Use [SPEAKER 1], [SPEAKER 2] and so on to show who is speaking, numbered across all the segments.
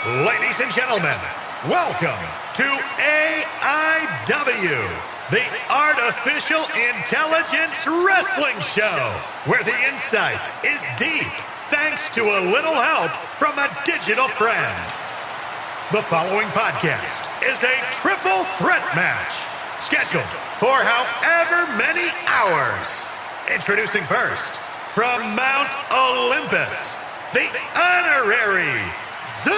[SPEAKER 1] Ladies and gentlemen, welcome to A.I.W, the Artificial Intelligence Wrestling Show, where the insight is deep thanks to a little help from a digital friend. The following podcast is a triple threat match scheduled for however many hours. Introducing first, from Mount Olympus, the honorary Zeus!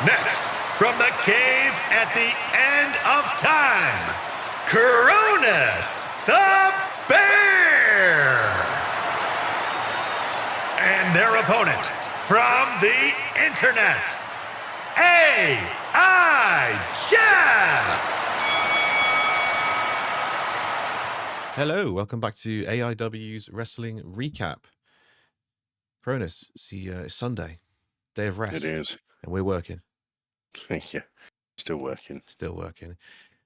[SPEAKER 1] Next, from the cave at the end of time, Kronus the Bear! And their opponent, from the internet, A.I.W!
[SPEAKER 2] Hello, welcome back to AIW's Wrestling Recap. Cronus, see, it's Sunday, day of rest.
[SPEAKER 3] It is.
[SPEAKER 2] And we're working.
[SPEAKER 3] Yeah, still working.
[SPEAKER 2] Still working.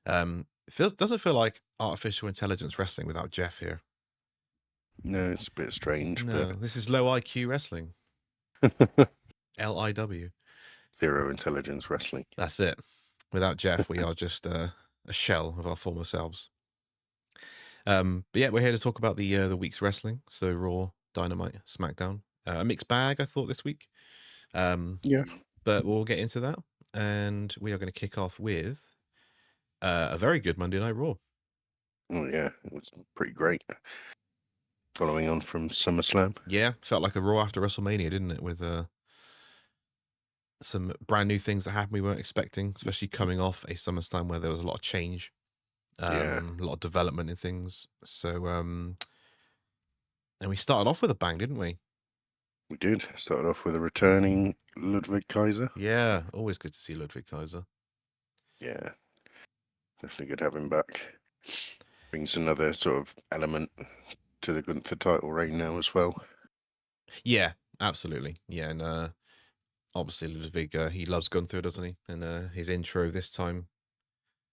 [SPEAKER 2] Doesn't feel like artificial intelligence wrestling without Jeff here.
[SPEAKER 3] No, it's a bit strange.
[SPEAKER 2] No, this is low IQ wrestling.
[SPEAKER 3] But
[SPEAKER 2] LIW.
[SPEAKER 3] Zero intelligence wrestling.
[SPEAKER 2] That's it. Without Jeff, we are just a shell of our former selves. But yeah, we're here to talk about the week's wrestling. So Raw, Dynamite, SmackDown. A mixed bag, I thought, this week.
[SPEAKER 3] Yeah.
[SPEAKER 2] But we'll get into that. And we are going to kick off with a very good Monday Night Raw.
[SPEAKER 3] Oh, yeah. It was pretty great. Following on from SummerSlam.
[SPEAKER 2] Yeah, felt like a Raw after WrestleMania, didn't it? With some brand new things that happened we weren't expecting, especially coming off a SummerSlam where there was a lot of change. A lot of development in things. So, and we started off with a bang, didn't we?
[SPEAKER 3] We did. Started off with a returning Ludwig Kaiser.
[SPEAKER 2] Yeah, always good to see Ludwig Kaiser.
[SPEAKER 3] Yeah. Definitely good to have him back. Brings another sort of element to the Gunther title reign now as well.
[SPEAKER 2] Yeah, absolutely. Yeah, and obviously Ludwig, he loves Gunther, doesn't he? And his intro this time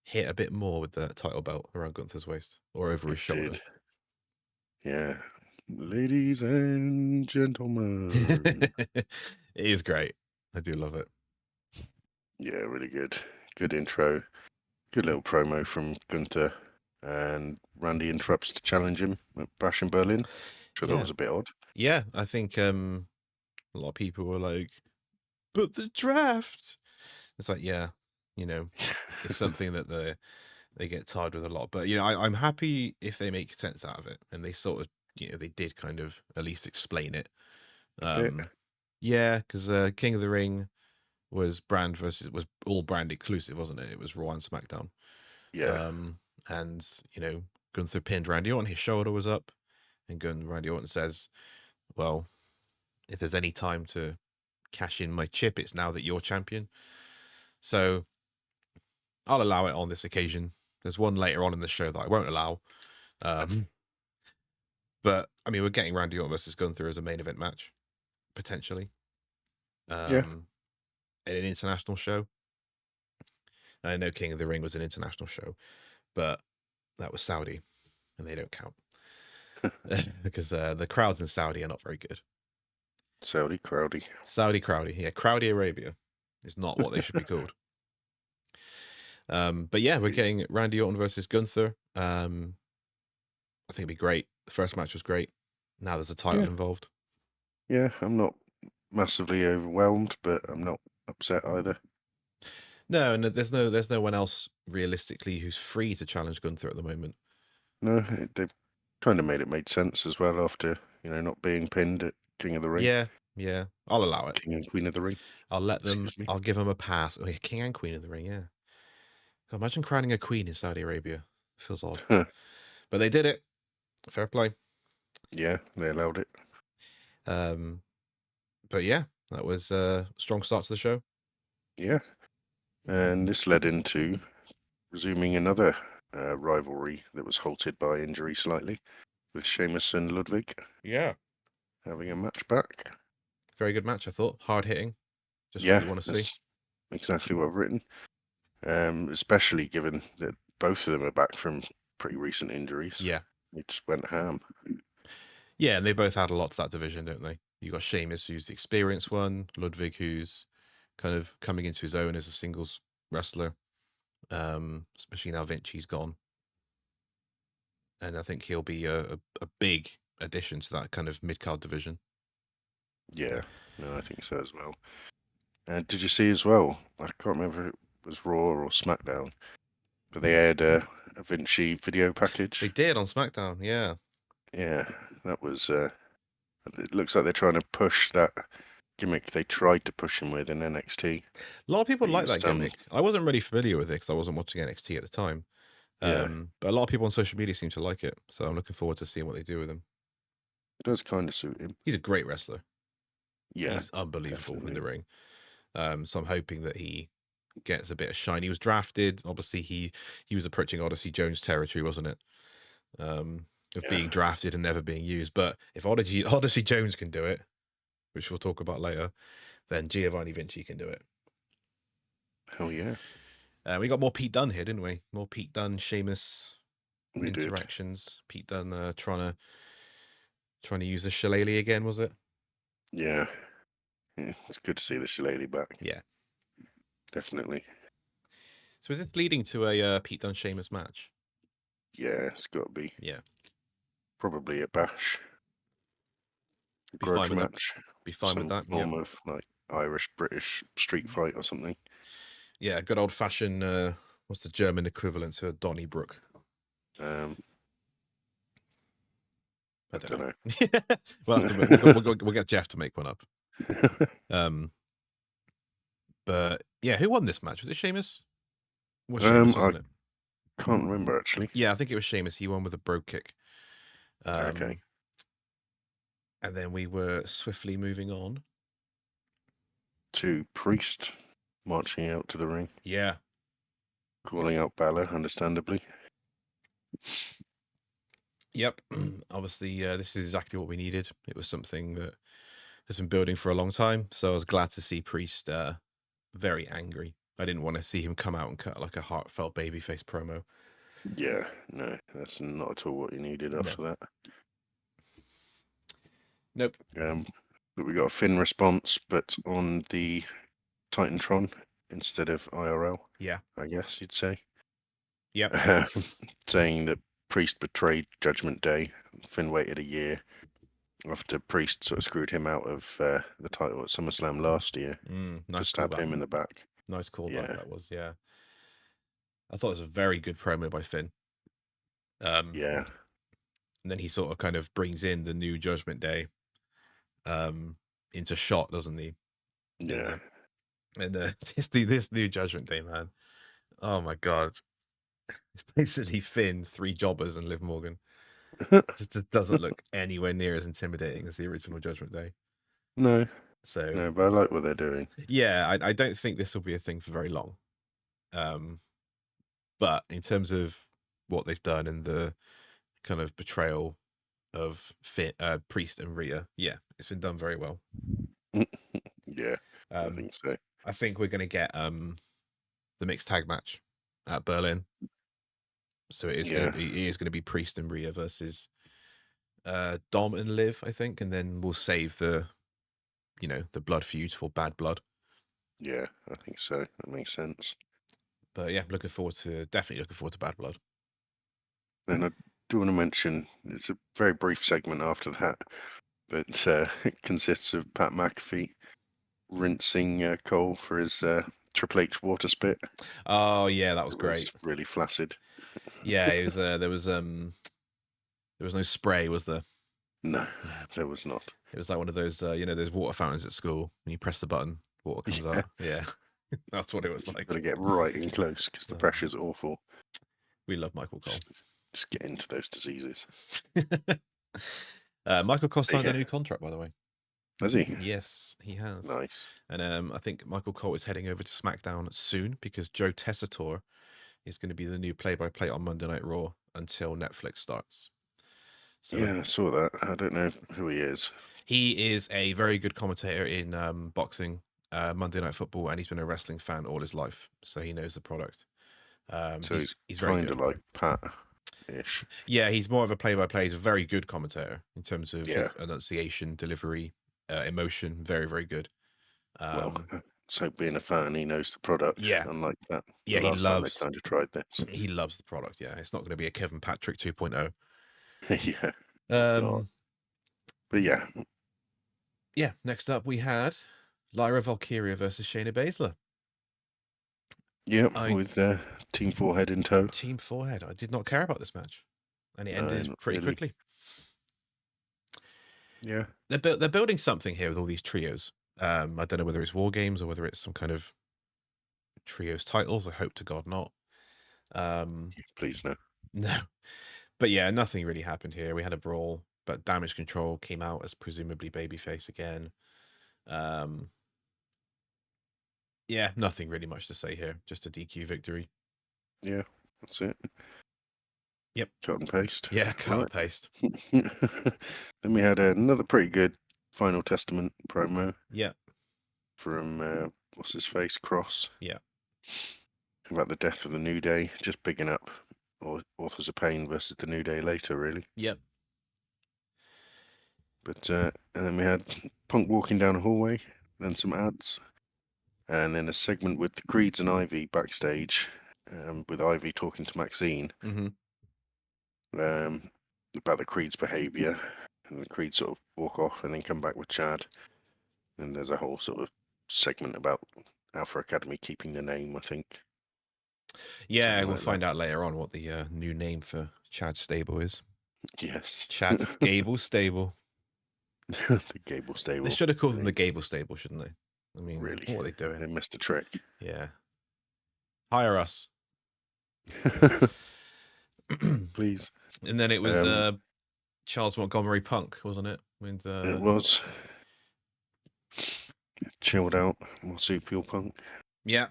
[SPEAKER 2] hit a bit more with the title belt around Gunther's waist or over his shoulder.
[SPEAKER 3] Did. Yeah. Ladies and gentlemen.
[SPEAKER 2] It is great. I do love it.
[SPEAKER 3] Yeah, really good. Good intro. Good little promo from Gunther. And Randy interrupts to challenge him at Bash in Berlin, which I thought was a bit odd.
[SPEAKER 2] Yeah, I think a lot of people were like, but the draft. It's like, yeah, you know, it's something that they get tired with a lot. But, you know, I'm happy if they make sense out of it. And they sort of, you know, they did kind of at least explain it. Yeah, because King of the Ring was all brand exclusive, wasn't it? It was Raw and SmackDown.
[SPEAKER 3] Yeah.
[SPEAKER 2] And, you know, Gunther pinned Randy Orton, his shoulder was up, and Randy Orton says, well, if there's any time to cash in my chip, it's now that you're champion. So I'll allow it on this occasion. There's one later on in the show that I won't allow. But, I mean, we're getting Randy Orton versus Gunther as a main event match, potentially. In an international show. I know King of the Ring was an international show, but that was Saudi, and they don't count. Because the crowds in Saudi are not very good.
[SPEAKER 3] Saudi Crowdy.
[SPEAKER 2] Yeah, Crowdy Arabia is not what they should be called. But yeah, we're getting Randy Orton versus Gunther. I think it'd be great. The first match was great. Now there's a title involved.
[SPEAKER 3] Yeah, I'm not massively overwhelmed, but I'm not upset either.
[SPEAKER 2] No, and there's no one else realistically who's free to challenge Gunther at the moment.
[SPEAKER 3] No, they kind of made sense as well after, you know, not being pinned at King of the Ring.
[SPEAKER 2] Yeah. I'll allow it.
[SPEAKER 3] King and Queen of the Ring.
[SPEAKER 2] I'll let them. I'll give them a pass. Oh yeah, King and Queen of the Ring. Yeah. God, imagine crowning a queen in Saudi Arabia. Feels odd. But they did it. Fair play.
[SPEAKER 3] Yeah, they allowed it.
[SPEAKER 2] But yeah, that was a strong start to the show.
[SPEAKER 3] Yeah. And this led into resuming another rivalry that was halted by injury slightly with Sheamus and Ludwig.
[SPEAKER 2] Yeah.
[SPEAKER 3] Having a match back.
[SPEAKER 2] Very good match, I thought. Hard hitting. Just what you want to see.
[SPEAKER 3] Exactly what I've written. Especially given that both of them are back from pretty recent injuries.
[SPEAKER 2] Yeah.
[SPEAKER 3] They just went ham.
[SPEAKER 2] Yeah, and they both add a lot to that division, don't they? You got Sheamus, who's the experienced one. Ludwig, who's kind of coming into his own as a singles wrestler. Especially now Vinci's gone. And I think he'll be a big addition to that kind of mid-card division.
[SPEAKER 3] Yeah, no, I think so as well. And did you see as well? I can't remember if it was Raw or SmackDown, but they aired a Vinci video package.
[SPEAKER 2] They did on SmackDown, yeah.
[SPEAKER 3] Yeah, that was. It looks like they're trying to push that gimmick they tried to push him with in NXT.
[SPEAKER 2] A lot of people
[SPEAKER 3] They
[SPEAKER 2] like that
[SPEAKER 3] used,
[SPEAKER 2] gimmick. I wasn't really familiar with it because I wasn't watching NXT at the time.
[SPEAKER 3] Yeah,
[SPEAKER 2] But a lot of people on social media seem to like it, so I'm looking forward to seeing what they do with him.
[SPEAKER 3] it does kind of suit him.
[SPEAKER 2] He's a great wrestler.
[SPEAKER 3] Yeah,
[SPEAKER 2] He's unbelievable in
[SPEAKER 3] definitely.
[SPEAKER 2] the ring. So I'm hoping that he gets a bit of shine. He was drafted. Obviously, he was approaching Odyssey Jones territory, wasn't it? Of
[SPEAKER 3] Yeah.
[SPEAKER 2] being drafted and never being used. But if Odyssey Jones can do it, which we'll talk about later, then Giovanni Vinci can do it.
[SPEAKER 3] Hell yeah.
[SPEAKER 2] We got more Pete Dunne here, didn't we? More Pete Dunne, Sheamus
[SPEAKER 3] We did.
[SPEAKER 2] interactions. Pete Dunne trying to use the shillelagh again, was it?
[SPEAKER 3] Yeah. It's good to see the Shillelagh back.
[SPEAKER 2] Yeah.
[SPEAKER 3] Definitely.
[SPEAKER 2] So is this leading to a Pete Dunne Sheamus match?
[SPEAKER 3] Yeah, it's got to be.
[SPEAKER 2] Yeah.
[SPEAKER 3] Probably a bash.
[SPEAKER 2] Be fine
[SPEAKER 3] Grudge
[SPEAKER 2] with that.
[SPEAKER 3] match.
[SPEAKER 2] Be fine with that.
[SPEAKER 3] Form of like Irish-British street fight or something.
[SPEAKER 2] Yeah, good old fashioned. What's the German equivalent to a Donnybrook?
[SPEAKER 3] I don't know.
[SPEAKER 2] we'll get Jeff to make one up. But yeah, who won this match? Was it Sheamus? Was Sheamus, wasn't it?
[SPEAKER 3] Can't remember actually.
[SPEAKER 2] Yeah, I think it was Sheamus. He won with a brogue kick.
[SPEAKER 3] Okay.
[SPEAKER 2] And then we were swiftly moving on
[SPEAKER 3] to Priest marching out to the ring.
[SPEAKER 2] Yeah.
[SPEAKER 3] Calling out Balor, understandably.
[SPEAKER 2] Yep. Obviously, this is exactly what we needed. It was something that has been building for a long time. So I was glad to see Priest very angry. I didn't want to see him come out and cut like a heartfelt babyface promo.
[SPEAKER 3] Yeah, no, that's not at all what he needed after that.
[SPEAKER 2] Nope.
[SPEAKER 3] But we got a Finn response, but on the Titantron instead of IRL.
[SPEAKER 2] Yeah.
[SPEAKER 3] I guess you'd say.
[SPEAKER 2] Yep.
[SPEAKER 3] Saying that Priest betrayed Judgment Day. Finn waited a year after Priest sort of screwed him out of the title at SummerSlam last year
[SPEAKER 2] Nice
[SPEAKER 3] to stab him in the back.
[SPEAKER 2] Nice callback that was, yeah. I thought it was a very good promo by Finn.
[SPEAKER 3] Yeah.
[SPEAKER 2] And then he sort of kind of brings in the new Judgment Day into shot, doesn't he?
[SPEAKER 3] Yeah.
[SPEAKER 2] And this new Judgment Day, man. Oh my god. It's basically Finn, 3 jobbers, and Liv Morgan. It just doesn't look anywhere near as intimidating as the original Judgment Day.
[SPEAKER 3] No.
[SPEAKER 2] So
[SPEAKER 3] no, but I like what they're doing.
[SPEAKER 2] Yeah, I don't think this will be a thing for very long. But in terms of what they've done and the kind of betrayal of Priest and Rhea, yeah, it's been done very well.
[SPEAKER 3] Yeah, I think so.
[SPEAKER 2] I think we're going to get the mixed tag match at Berlin. So it is going to be Priest and Rhea versus Dom and Liv, I think, and then we'll save the blood feud for Bad Blood.
[SPEAKER 3] Yeah, I think so. That makes sense.
[SPEAKER 2] But yeah, definitely looking forward to Bad Blood.
[SPEAKER 3] And I do want to mention, it's a very brief segment after that, but it consists of Pat McAfee rinsing Cole for his Triple H water spit.
[SPEAKER 2] Oh yeah, that was great.
[SPEAKER 3] Really flaccid.
[SPEAKER 2] Yeah, it was. There was no spray, was there?
[SPEAKER 3] No, there was not.
[SPEAKER 2] It was like one of those those water fountains at school when you press the button, water comes out. Yeah, that's what it was like.
[SPEAKER 3] Got to get right in close because the pressure's awful.
[SPEAKER 2] We love Michael Cole.
[SPEAKER 3] Just get into those diseases.
[SPEAKER 2] Michael Cole signed a new contract, by the way.
[SPEAKER 3] Has he?
[SPEAKER 2] Yes, he has.
[SPEAKER 3] Nice.
[SPEAKER 2] And I think Michael Cole is heading over to SmackDown soon because Joe Tessitore is going to be the new play-by-play on Monday Night Raw until Netflix starts. So,
[SPEAKER 3] yeah, I saw that. I don't know who he is.
[SPEAKER 2] He is a very good commentator in boxing, Monday Night Football, and he's been a wrestling fan all his life, so he knows the product.
[SPEAKER 3] So he's kind of like Pat-ish.
[SPEAKER 2] Yeah, he's more of a play-by-play. He's a very good commentator in terms of his enunciation, delivery, emotion. Very, very good.
[SPEAKER 3] Well, so being a fan, he knows the product.
[SPEAKER 2] Yeah.
[SPEAKER 3] Unlike that,
[SPEAKER 2] Yeah,
[SPEAKER 3] the last time they kind of tried this.
[SPEAKER 2] He loves the product. Yeah, it's not going to be a Kevin Patrick 2.0.
[SPEAKER 3] Yeah. But yeah.
[SPEAKER 2] Yeah. Next up, we had Lyra Valkyria versus Shayna Baszler.
[SPEAKER 3] Yep, with Team Forehead in tow.
[SPEAKER 2] Team Forehead. I did not care about this match, and it ended pretty quickly.
[SPEAKER 3] Yeah,
[SPEAKER 2] they're building something here with all these trios. I don't know whether it's War Games or whether it's some kind of trios titles. I hope to God not.
[SPEAKER 3] Please no.
[SPEAKER 2] No, but yeah, nothing really happened here. We had a brawl, but Damage Control came out as presumably babyface again. Yeah, nothing really much to say here. Just a DQ victory.
[SPEAKER 3] Yeah, that's it.
[SPEAKER 2] Yep.
[SPEAKER 3] Cut and paste.
[SPEAKER 2] Yeah, cut and paste.
[SPEAKER 3] Then we had another pretty good Final Testament promo.
[SPEAKER 2] Yeah.
[SPEAKER 3] From what's his face, Cross.
[SPEAKER 2] Yeah.
[SPEAKER 3] About the death of the New Day, just bigging up Authors of Pain versus the New Day later, really.
[SPEAKER 2] Yep.
[SPEAKER 3] But and then we had Punk walking down a hallway, then some ads, and then a segment with the Creeds and Ivy backstage, with Ivy talking to Maxine about the Creed's behaviour, and the Creed sort of walk off and then come back with Chad, and there's a whole sort of segment about Alpha Academy keeping the name, I think.
[SPEAKER 2] Yeah, we'll find out later on what the new name for Chad's stable is.
[SPEAKER 3] Yes.
[SPEAKER 2] Chad's Gable Stable.
[SPEAKER 3] The Gable Stable.
[SPEAKER 2] They should have called them the Gable Stable, shouldn't they? I mean,
[SPEAKER 3] really?
[SPEAKER 2] What are they doing?
[SPEAKER 3] They missed a trick.
[SPEAKER 2] Yeah. Hire us.
[SPEAKER 3] Please.
[SPEAKER 2] And then it was Charles Montgomery Punk, wasn't it? With
[SPEAKER 3] It was. Chilled out, marsupial Punk.
[SPEAKER 2] Yeah.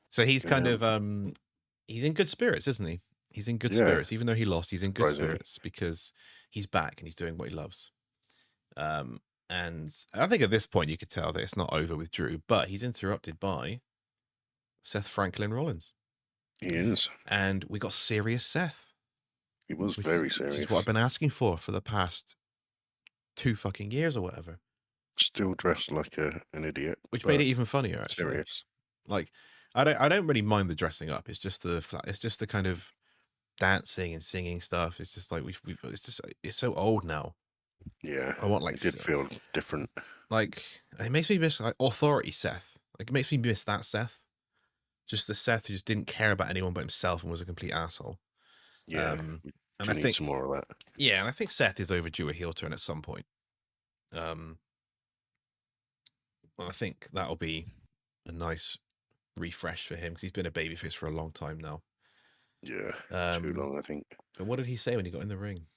[SPEAKER 2] So he's kind of he's in good spirits, isn't he? He's in good spirits, even though he lost. He's in good spirits because he's back and he's doing what he loves. And I think at this point you could tell that it's not over with Drew, but he's interrupted by Seth Franklin Rollins.
[SPEAKER 3] He is,
[SPEAKER 2] and we got serious Seth.
[SPEAKER 3] He was very serious.
[SPEAKER 2] Which is what I've been asking for the past 2 fucking years or whatever.
[SPEAKER 3] Still dressed like an idiot,
[SPEAKER 2] which made it even funnier. Actually,
[SPEAKER 3] serious.
[SPEAKER 2] Like, I don't really mind the dressing up. It's just the kind of dancing and singing stuff. It's just like it's so old now.
[SPEAKER 3] Yeah,
[SPEAKER 2] I want
[SPEAKER 3] it did feel different.
[SPEAKER 2] Like, it makes me miss authority Seth. Like, it makes me miss that Seth. Just the Seth who just didn't care about anyone but himself and was a complete asshole.
[SPEAKER 3] Yeah,
[SPEAKER 2] and
[SPEAKER 3] I think some more of that.
[SPEAKER 2] Yeah, and I think Seth is overdue a heel turn at some point. I think that'll be a nice refresh for him because he's been a babyface for a long time now.
[SPEAKER 3] Yeah, too long, I think.
[SPEAKER 2] But what did he say when he got in the ring?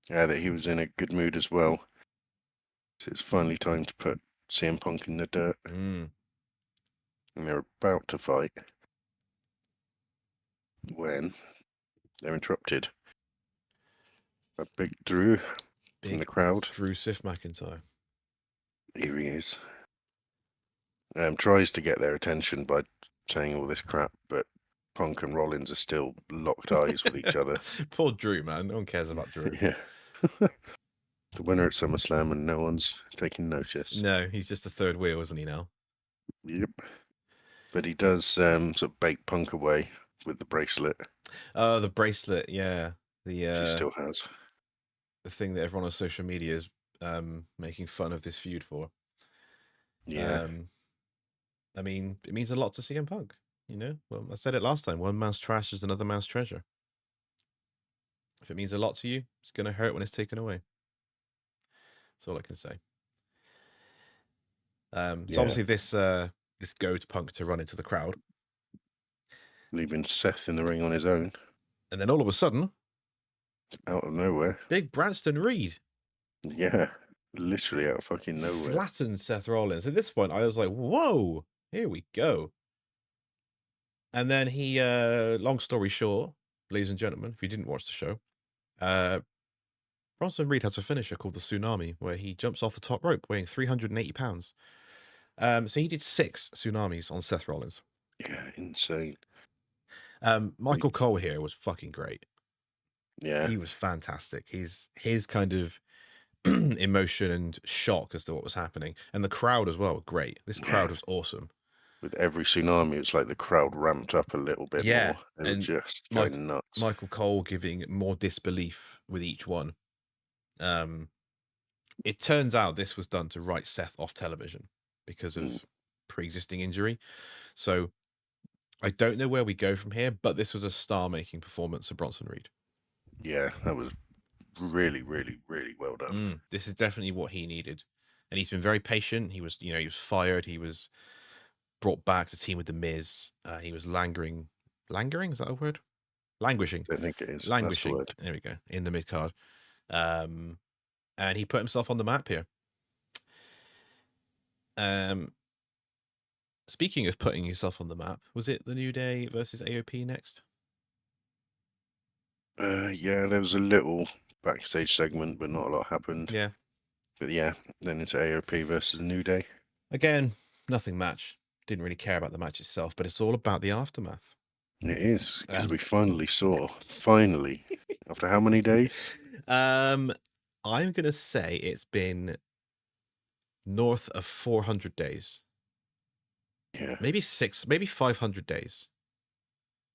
[SPEAKER 3] Yeah, that he was in a good mood as well. So it's finally time to put CM Punk in the dirt. And they're about to fight when they're interrupted. A big Drew from the crowd.
[SPEAKER 2] Drew Sif McIntyre.
[SPEAKER 3] Here he is. Tries to get their attention by saying all this crap, but Punk and Rollins are still locked eyes with each other.
[SPEAKER 2] Poor Drew, man. No one cares about Drew.
[SPEAKER 3] Yeah. The winner at SummerSlam, and no one's taking notice.
[SPEAKER 2] No, he's just the third wheel, isn't he now?
[SPEAKER 3] Yep. But he does sort of bait Punk away with the bracelet.
[SPEAKER 2] Oh, the bracelet, yeah.
[SPEAKER 3] She still has.
[SPEAKER 2] The thing that everyone on social media is making fun of this feud for.
[SPEAKER 3] Yeah.
[SPEAKER 2] I mean, it means a lot to CM Punk, you know? Well, I said it last time, one man's trash is another man's treasure. If it means a lot to you, it's going to hurt when it's taken away. That's all I can say. So obviously this goads Punk to run into the crowd.
[SPEAKER 3] Leaving Seth in the ring on his own.
[SPEAKER 2] And then all of a sudden,
[SPEAKER 3] out of nowhere,
[SPEAKER 2] big Branston Reed.
[SPEAKER 3] Yeah, literally out of fucking nowhere.
[SPEAKER 2] Flattened Seth Rollins. At this point, I was like, whoa, here we go. And then he, long story short, ladies and gentlemen, if you didn't watch the show, Bronson Reed has a finisher called the Tsunami, where he jumps off the top rope weighing 380 pounds. So he did 6 tsunamis on Seth Rollins.
[SPEAKER 3] Yeah, insane.
[SPEAKER 2] Michael Cole here was fucking great.
[SPEAKER 3] Yeah.
[SPEAKER 2] He was fantastic. His kind of emotion and shock as to what was happening, and the crowd as well. Great, this crowd was awesome.
[SPEAKER 3] With every tsunami, it's like the crowd ramped up a little bit more. They were
[SPEAKER 2] and
[SPEAKER 3] just going nuts.
[SPEAKER 2] Michael Cole giving more disbelief with each one. It turns out this was done to write Seth off television because of pre-existing injury. So I don't know where we go from here, but this was a star-making performance of Bronson Reed.
[SPEAKER 3] Yeah, that was really, really, really well done.
[SPEAKER 2] This is definitely what he needed, and he's been very patient. He was fired. He was brought back to team with the Miz. He was languishing. Is that a word? Languishing.
[SPEAKER 3] I think it is.
[SPEAKER 2] Languishing.
[SPEAKER 3] That's the word.
[SPEAKER 2] There we go. In the mid card, and he put himself on the map here. Speaking of putting yourself on the map, was it the New Day versus AOP next?
[SPEAKER 3] Yeah, there was a little backstage segment, but not a lot happened.
[SPEAKER 2] Yeah.
[SPEAKER 3] But yeah, then it's AOP versus New Day.
[SPEAKER 2] Again, nothing match. Didn't really care about the match itself, but it's all about the aftermath.
[SPEAKER 3] It is, because we finally saw, after how many days?
[SPEAKER 2] I'm going to say it's been north of 400 days.
[SPEAKER 3] Yeah.
[SPEAKER 2] Maybe 500 days.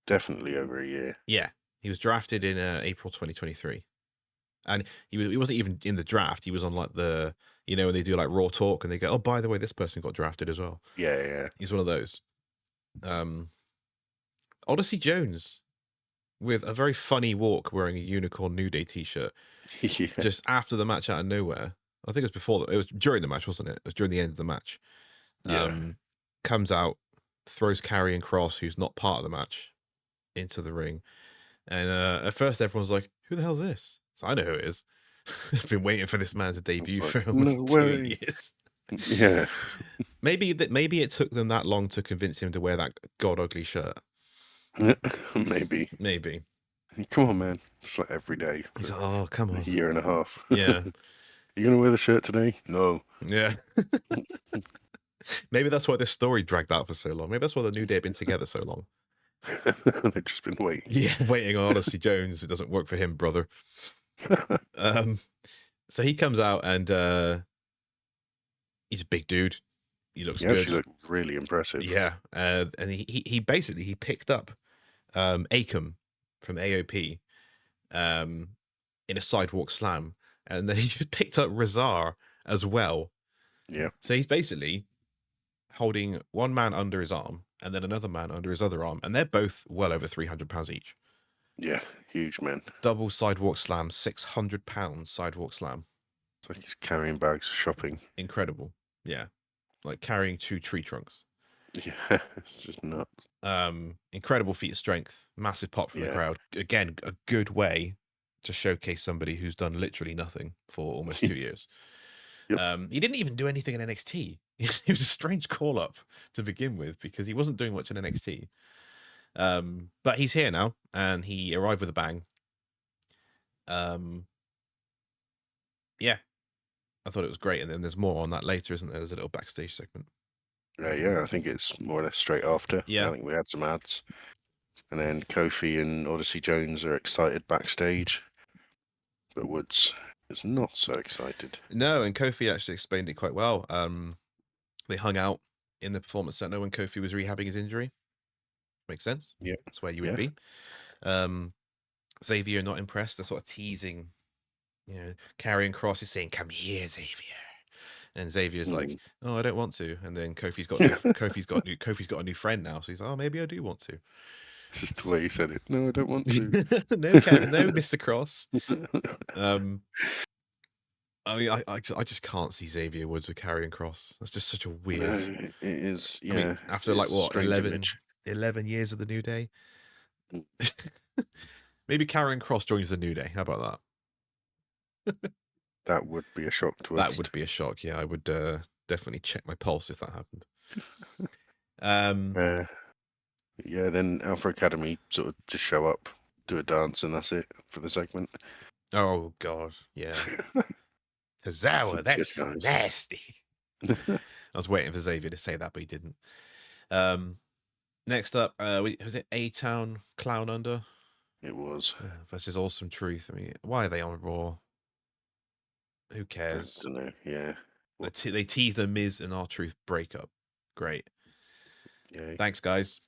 [SPEAKER 3] Definitely over a year.
[SPEAKER 2] Yeah. He was drafted in April 2023. And he wasn't even in the draft. He was on like the, when they do like Raw Talk and they go, oh, by the way, this person got drafted as well.
[SPEAKER 3] Yeah.
[SPEAKER 2] He's one of those. Odyssey Jones with a very funny walk wearing a Unicorn New Day t-shirt.
[SPEAKER 3] Yeah.
[SPEAKER 2] Just after the match out of nowhere. I think it was before, it was during the match, wasn't it? It was during the end of the match. Comes out, throws Karrion Kross, who's not part of the match, into the ring. And at first everyone's like, who the hell's this? So I know who it is. I've been waiting for this man to debut for almost 2 years.
[SPEAKER 3] Yeah.
[SPEAKER 2] Maybe it took them that long to convince him to wear that god ugly shirt.
[SPEAKER 3] Maybe. Come on, man. It's like every day.
[SPEAKER 2] He's like, oh, come on.
[SPEAKER 3] A year and a half.
[SPEAKER 2] Yeah.
[SPEAKER 3] You gonna wear the shirt today? No.
[SPEAKER 2] Yeah. Maybe that's why this story dragged out for so long. Maybe that's why the New Day have been together so long.
[SPEAKER 3] They've just been waiting.
[SPEAKER 2] Yeah, waiting on Odyssey Jones. It doesn't work for him, brother. So he comes out and he's a big dude. He looks good.
[SPEAKER 3] He actually looked really impressive.
[SPEAKER 2] Yeah, and he basically picked up A.I.W from AOP in a sidewalk slam, and then he just picked up Razar as well.
[SPEAKER 3] Yeah.
[SPEAKER 2] So he's basically holding one man under his arm and then another man under his other arm, and they're both well over 300 pounds each.
[SPEAKER 3] Yeah, huge man.
[SPEAKER 2] Double sidewalk slam, 600 pounds sidewalk slam.
[SPEAKER 3] It's like he's carrying bags of shopping.
[SPEAKER 2] Incredible. Yeah. Like carrying 2 tree trunks.
[SPEAKER 3] Yeah, it's just nuts.
[SPEAKER 2] Incredible feat of strength. Massive pop from the crowd. Again, a good way to showcase somebody who's done literally nothing for almost 2 years.
[SPEAKER 3] Yep.
[SPEAKER 2] He didn't even do anything in NXT. It was a strange call up to begin with because he wasn't doing much in NXT. But he's here now and he arrived with a bang. Yeah, I thought it was great. And then there's more on that later, isn't there? There's a little backstage segment.
[SPEAKER 3] Yeah, I think it's more or less straight after.
[SPEAKER 2] Yeah.
[SPEAKER 3] I think we had some ads. And then Kofi and Odyssey Jones are excited backstage. But Woods is not so excited.
[SPEAKER 2] No, and Kofi actually explained it quite well. They hung out in the Performance Center when Kofi was rehabbing his injury. Makes sense.
[SPEAKER 3] Yeah.
[SPEAKER 2] That's where you would be. Xavier not impressed. They're sort of teasing, Karrion Kross is saying, "Come here, Xavier," and Xavier's like, "Oh, I don't want to." And then Kofi's got Kofi's got a new friend now, so he's like, "Oh, maybe I do want to."
[SPEAKER 3] It's just the way you said it. No, I don't want to.
[SPEAKER 2] No, Mr. Cross. I mean, I just can't see Xavier Woods with Karrion Kross. That's just such a weird.
[SPEAKER 3] No, it is. Yeah.
[SPEAKER 2] I mean, after like what 11 years of the New Day. Maybe Karrion Kross joins the New Day. How about that?
[SPEAKER 3] That would be a shock to us.
[SPEAKER 2] That would be a shock. Yeah, I would definitely check my pulse if that happened.
[SPEAKER 3] Yeah, then Alpha Academy sort of just show up, do a dance, and that's it for the segment.
[SPEAKER 2] Oh God, yeah. Tozawa, that's nasty. I was waiting for Xavier to say that, but he didn't. Next up, was it A-Town Clown Under?
[SPEAKER 3] It was.
[SPEAKER 2] Versus Awesome Truth. I mean, why are they on Raw? Who
[SPEAKER 3] I
[SPEAKER 2] cares?
[SPEAKER 3] don't know. Yeah.
[SPEAKER 2] They teased a Miz and R-Truth breakup. Great.
[SPEAKER 3] Yeah.
[SPEAKER 2] Thanks, guys.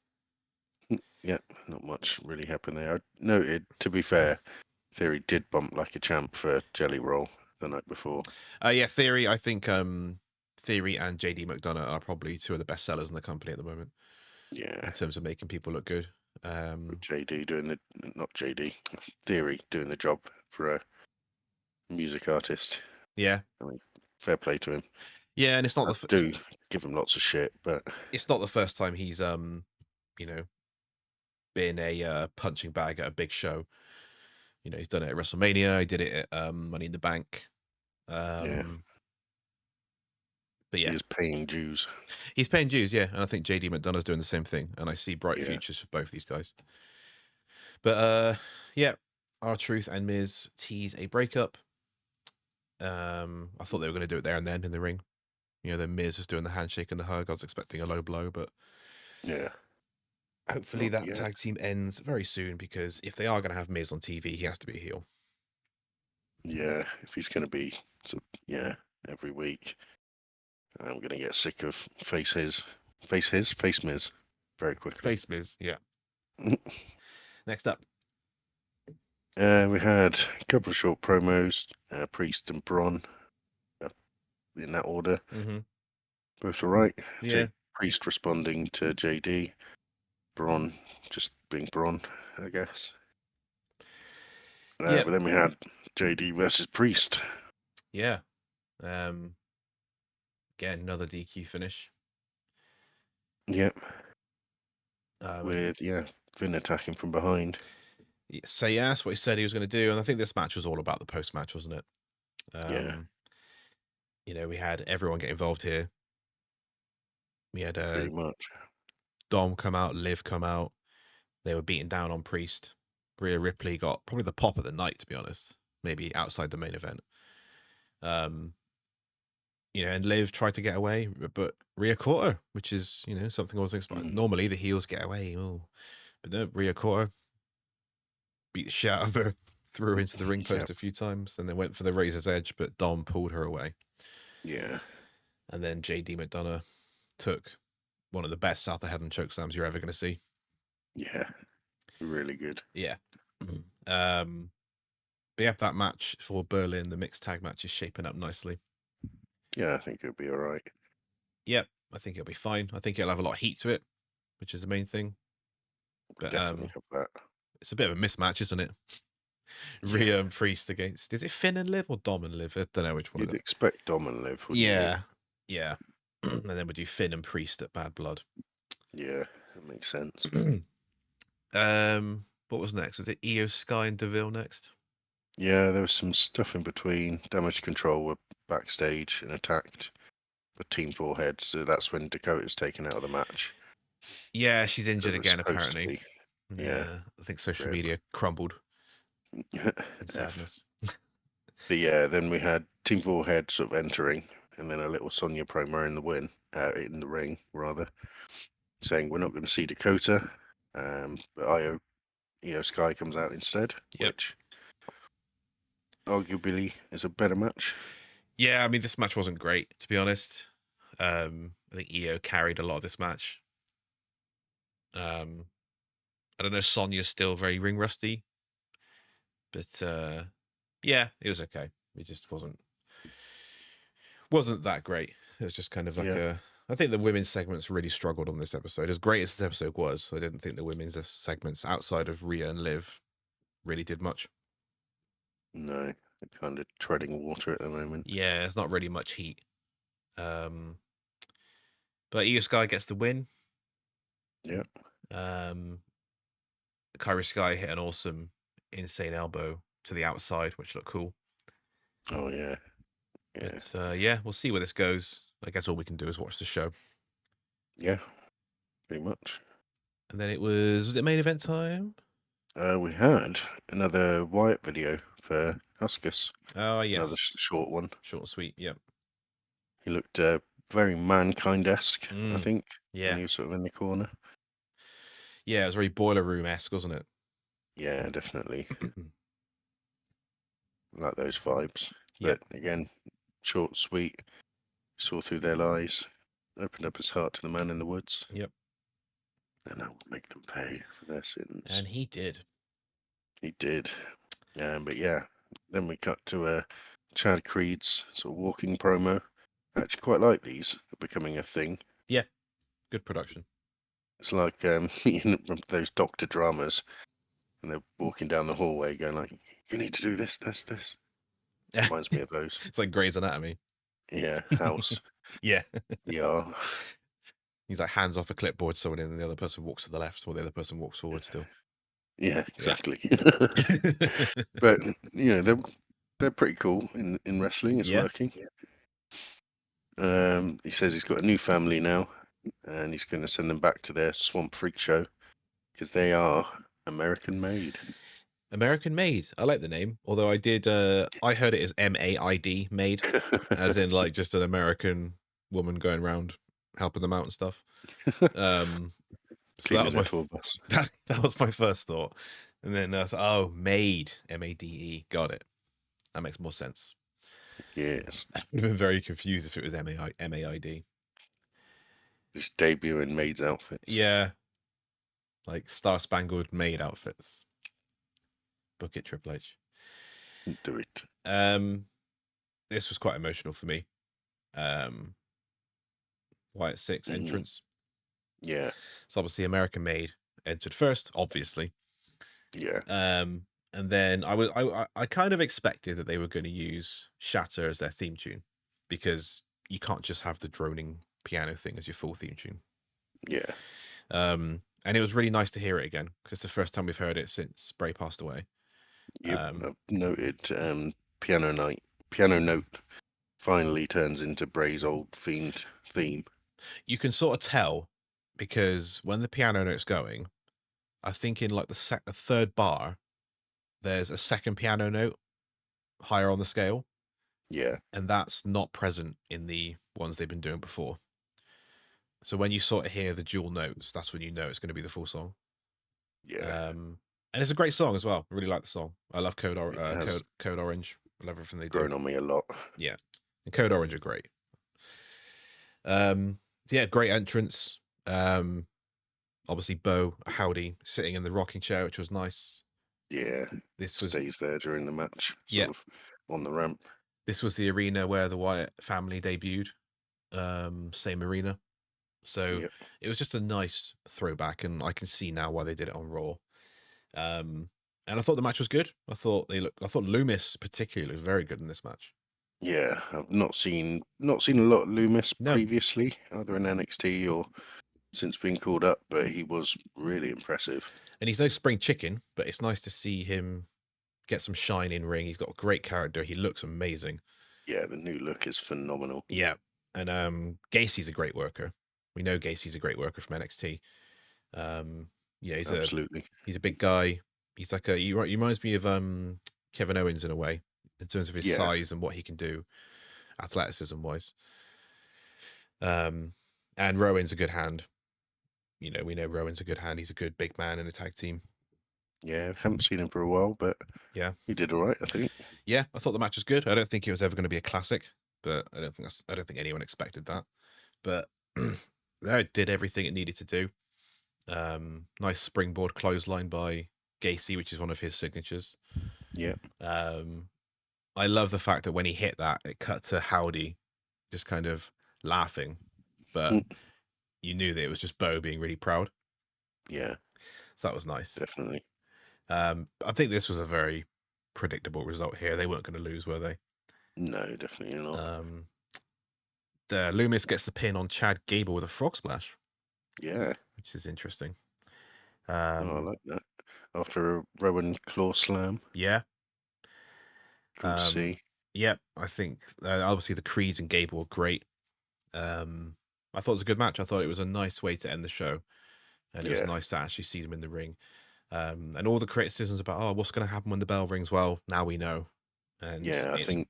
[SPEAKER 3] Yeah. Not much really happened there. I noted, to be fair, Theory did bump like a champ for Jelly Roll the night before.
[SPEAKER 2] Yeah, Theory. I think Theory and JD McDonough are probably two of the best sellers in the company at the moment
[SPEAKER 3] Yeah.
[SPEAKER 2] in terms of making people look good.
[SPEAKER 3] With JD doing the not JD Theory doing the job for a music artist.
[SPEAKER 2] Yeah.
[SPEAKER 3] I mean, fair play to him.
[SPEAKER 2] Yeah, and it's not
[SPEAKER 3] I do give him lots of shit, but
[SPEAKER 2] it's not the first time he's you know, been a punching bag at a big show. You know, he's done it at WrestleMania. He did it at Money in the Bank.
[SPEAKER 3] yeah,
[SPEAKER 2] But
[SPEAKER 3] he
[SPEAKER 2] yeah,
[SPEAKER 3] is paying dues.
[SPEAKER 2] he's paying dues. Yeah, and I think JD McDonough's doing the same thing. And I see bright
[SPEAKER 3] Yeah.
[SPEAKER 2] futures for both these guys. But yeah, R-Truth and Miz tease a breakup. I thought they were going to do it there and then in the ring. You know, then Miz was doing the handshake and the hug. I was expecting a low blow, but
[SPEAKER 3] Yeah.
[SPEAKER 2] hopefully
[SPEAKER 3] Not
[SPEAKER 2] that
[SPEAKER 3] yet.
[SPEAKER 2] tag team ends very soon, because if they are going to have Miz on TV, he has to be a heel.
[SPEAKER 3] Yeah, if he's going to be every week, I'm going to get sick of face Miz very quickly.
[SPEAKER 2] Face Miz, yeah. Next up.
[SPEAKER 3] We had a couple of short promos, Priest and Braun, in that order.
[SPEAKER 2] Mm-hmm.
[SPEAKER 3] Both all right.
[SPEAKER 2] Yeah.
[SPEAKER 3] Priest responding to JD, Braun just being Braun, I guess.
[SPEAKER 2] Yep.
[SPEAKER 3] But then we had JD versus Priest.
[SPEAKER 2] Yeah. Again, another DQ finish.
[SPEAKER 3] Yep. With Finn attacking from behind.
[SPEAKER 2] So yeah, that's what he said he was going to do, and I think this match was all about the post match, wasn't it?
[SPEAKER 3] Yeah.
[SPEAKER 2] You know, we had everyone get involved here. We had
[SPEAKER 3] Pretty much.
[SPEAKER 2] Dom come out, Liv come out. They were beating down on Priest. Rhea Ripley got probably the pop of the night, to be honest. Maybe outside the main event. You know, and Liv tried to get away, but Rhea caught her, which is, you know, something I wasn't expecting. Normally the heels get away, but no, Rhea caught her, beat the shit out of her, threw her into the ring post a few times, and then went for the razor's edge, but Dom pulled her away.
[SPEAKER 3] Yeah.
[SPEAKER 2] And then JD McDonough took one of the best South of Heaven chokeslams you're ever going to see.
[SPEAKER 3] Yeah. Really good.
[SPEAKER 2] Yeah. But yeah, that match for Berlin, the mixed tag match, is shaping up nicely.
[SPEAKER 3] Yeah, I think it'll be all right.
[SPEAKER 2] Yep, I think it'll be fine. I think it'll have a lot of heat to it, which is the main thing. But
[SPEAKER 3] definitely have that.
[SPEAKER 2] It's a bit of a mismatch, isn't it? Rhea and Priest against, is it Finn and Liv or Dom and Liv? I don't know which one.
[SPEAKER 3] You'd expect Dom and Liv, wouldn't you?
[SPEAKER 2] Yeah. And then we do Finn and Priest at Bad Blood.
[SPEAKER 3] Yeah, that makes sense.
[SPEAKER 2] What was next? Was it Io Sky and Deville next?
[SPEAKER 3] Yeah, there was some stuff in between. Damage Control were backstage and attacked the Team Forehead, so that's when Dakota's taken out of the match.
[SPEAKER 2] Yeah, she's injured again, apparently.
[SPEAKER 3] Yeah.
[SPEAKER 2] I think social media crumbled in sadness.
[SPEAKER 3] But yeah, then we had Team Forehead sort of entering, and then a little Sonya promo in the ring, rather, saying we're not going to see Dakota, but Io Sky comes out instead, which arguably is a better match.
[SPEAKER 2] Yeah, I mean, this match wasn't great, to be honest. I think Io carried a lot of this match. I don't know, Sonya's still very ring rusty, but yeah, it was okay. It just wasn't that great. It was just kind of like I think the women's segments really struggled on this episode. As great as this episode was, I didn't think the women's segments outside of Rhea and Liv really did much.
[SPEAKER 3] No, they're kind of treading water at the moment.
[SPEAKER 2] Yeah, there's not really much heat. But Io Sky gets the win.
[SPEAKER 3] Yeah.
[SPEAKER 2] Kairi Sky hit an awesome insane elbow to the outside, which looked cool.
[SPEAKER 3] Oh yeah.
[SPEAKER 2] But yeah, we'll see where this goes. I guess all we can do is watch the show.
[SPEAKER 3] Yeah, pretty much.
[SPEAKER 2] And then was it main event time?
[SPEAKER 3] We had another Wyatt video for Huskus.
[SPEAKER 2] Oh yes,
[SPEAKER 3] another short one.
[SPEAKER 2] Short and sweet. Yep.
[SPEAKER 3] He looked very Mankind-esque, I think.
[SPEAKER 2] Yeah.
[SPEAKER 3] When he was sort of in the corner.
[SPEAKER 2] Yeah, it was very Boiler Room-esque, wasn't it?
[SPEAKER 3] Yeah, definitely. Like those vibes.
[SPEAKER 2] Yep.
[SPEAKER 3] But again, short, sweet, saw through their lies, opened up his heart to the man in the woods,
[SPEAKER 2] Yep.
[SPEAKER 3] and I will make them pay for their sins.
[SPEAKER 2] And he did.
[SPEAKER 3] He did. But yeah, then we cut to Chad Creed's sort of walking promo. I actually quite like these. They're becoming a thing.
[SPEAKER 2] Yeah. Good production.
[SPEAKER 3] It's like you know, those doctor dramas, and they're walking down the hallway going like, "You need to do this, this, this." Reminds me of those.
[SPEAKER 2] It's like Grey's Anatomy.
[SPEAKER 3] Yeah, house.
[SPEAKER 2] Yeah.
[SPEAKER 3] Yeah.
[SPEAKER 2] He's like hands off a clipboard, someone in, and the other person walks to the left, or the other person walks forward still.
[SPEAKER 3] Yeah, exactly. But you know, they're pretty cool in wrestling. It's
[SPEAKER 2] Yeah.
[SPEAKER 3] working. He says he's got a new family now, and he's going to send them back to their Swamp Freak show because they are American made.
[SPEAKER 2] American Made. I like the name. Although I heard it as MAID, made, as in like just an American woman going around helping them out and stuff. So that was that was my first thought, and then I was like, oh, made, MADE, got it. That makes more sense.
[SPEAKER 3] Yes.
[SPEAKER 2] I would have been very confused if it was MAID.
[SPEAKER 3] Just debut in maids outfits.
[SPEAKER 2] Yeah, like Star Spangled Maid outfits. Book it, Triple H.
[SPEAKER 3] Do it.
[SPEAKER 2] This was quite emotional for me. Wyatt Six entrance.
[SPEAKER 3] Yeah.
[SPEAKER 2] So obviously American Made entered first, obviously.
[SPEAKER 3] Yeah.
[SPEAKER 2] And then I kind of expected that they were going to use Shatter as their theme tune, because you can't just have the droning piano thing as your full theme tune.
[SPEAKER 3] Yeah.
[SPEAKER 2] And it was really nice to hear it again, because it's the first time we've heard it since Bray passed away.
[SPEAKER 3] Yep. I've noted piano note finally turns into Bray's old Fiend theme.
[SPEAKER 2] You can sort of tell, because when the piano note's going, I think in like the third bar, there's a second piano note higher on the scale.
[SPEAKER 3] Yeah.
[SPEAKER 2] And that's not present in the ones they've been doing before. So when you sort of hear the dual notes, that's when you know it's going to be the full song.
[SPEAKER 3] Yeah.
[SPEAKER 2] And it's a great song as well. I really like the song. I love Code Orange. I love everything they do.
[SPEAKER 3] Grown on me a lot.
[SPEAKER 2] Yeah. And Code Orange are great. Yeah, great entrance. Obviously Bo Howdy sitting in the rocking chair, which was nice.
[SPEAKER 3] Yeah.
[SPEAKER 2] This was
[SPEAKER 3] stays there during the match, sort of on the ramp.
[SPEAKER 2] This was the arena where the Wyatt family debuted. Same arena. So it was just a nice throwback, and I can see now why they did it on Raw. And I thought the match was good. I thought Loomis particularly was very good in this match.
[SPEAKER 3] Yeah, I've not seen a lot of Loomis previously, either in NXT or since being called up, but he was really impressive.
[SPEAKER 2] And he's no spring chicken, but it's nice to see him get some shine in ring. He's got a great character. He looks amazing.
[SPEAKER 3] Yeah, the new look is phenomenal.
[SPEAKER 2] Yeah, and Gacy's a great worker. We know Gacy's a great worker from NXT. Yeah, he's a big guy. He's like he reminds me of Kevin Owens in a way, in terms of his size and what he can do, athleticism wise. And Rowan's a good hand. You know, we know Rowan's a good hand. He's a good big man in a tag team.
[SPEAKER 3] Yeah, haven't seen him for a while, but
[SPEAKER 2] yeah,
[SPEAKER 3] he did all right, I think.
[SPEAKER 2] Yeah, I thought the match was good. I don't think it was ever going to be a classic, but I don't think anyone expected that. But that did everything it needed to do. Nice springboard clothesline by Gacy, which is one of his signatures.
[SPEAKER 3] Yeah.
[SPEAKER 2] I love the fact that when he hit that, it cut to Howdy just kind of laughing, but you knew that it was just Bo being really proud.
[SPEAKER 3] Yeah.
[SPEAKER 2] So that was nice.
[SPEAKER 3] Definitely.
[SPEAKER 2] I think this was a very predictable result here. They weren't going to lose, were they?
[SPEAKER 3] No, definitely not.
[SPEAKER 2] Loomis gets the pin on Chad Gable with a frog splash.
[SPEAKER 3] Yeah.
[SPEAKER 2] Which is interesting.
[SPEAKER 3] I like that. After a Rowan claw slam.
[SPEAKER 2] Yeah.
[SPEAKER 3] Good to see.
[SPEAKER 2] Yep, I think obviously the Creeds and Gable were great. I thought it was a good match. I thought it was a nice way to end the show. And it was nice to actually see them in the ring. And all the criticisms about, what's going to happen when the bell rings? Well, now we know. And
[SPEAKER 3] yeah, I think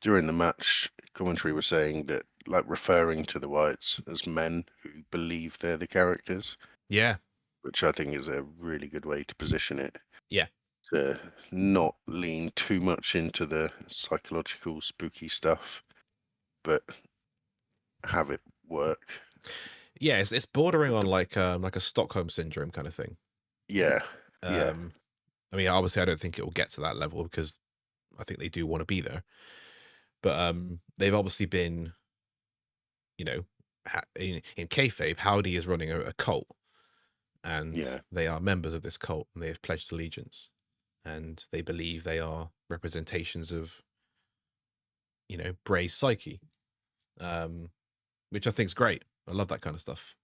[SPEAKER 3] during the match, commentary was saying that, like, referring to the Wyatts as men who believe they're the characters.
[SPEAKER 2] Yeah.
[SPEAKER 3] Which I think is a really good way to position it.
[SPEAKER 2] Yeah.
[SPEAKER 3] to not lean too much into the psychological spooky stuff, but have it work.
[SPEAKER 2] Yeah, it's bordering on like a Stockholm syndrome kind of thing.
[SPEAKER 3] Yeah. Yeah.
[SPEAKER 2] I mean, obviously, I don't think it will get to that level because I think they do want to be there. But they've obviously been, you know, in kayfabe, Howdy is running a cult, and
[SPEAKER 3] Yeah.
[SPEAKER 2] they are members of this cult, and they have pledged allegiance, and they believe they are representations of, Bray's psyche, which I think is great. I love that kind of stuff.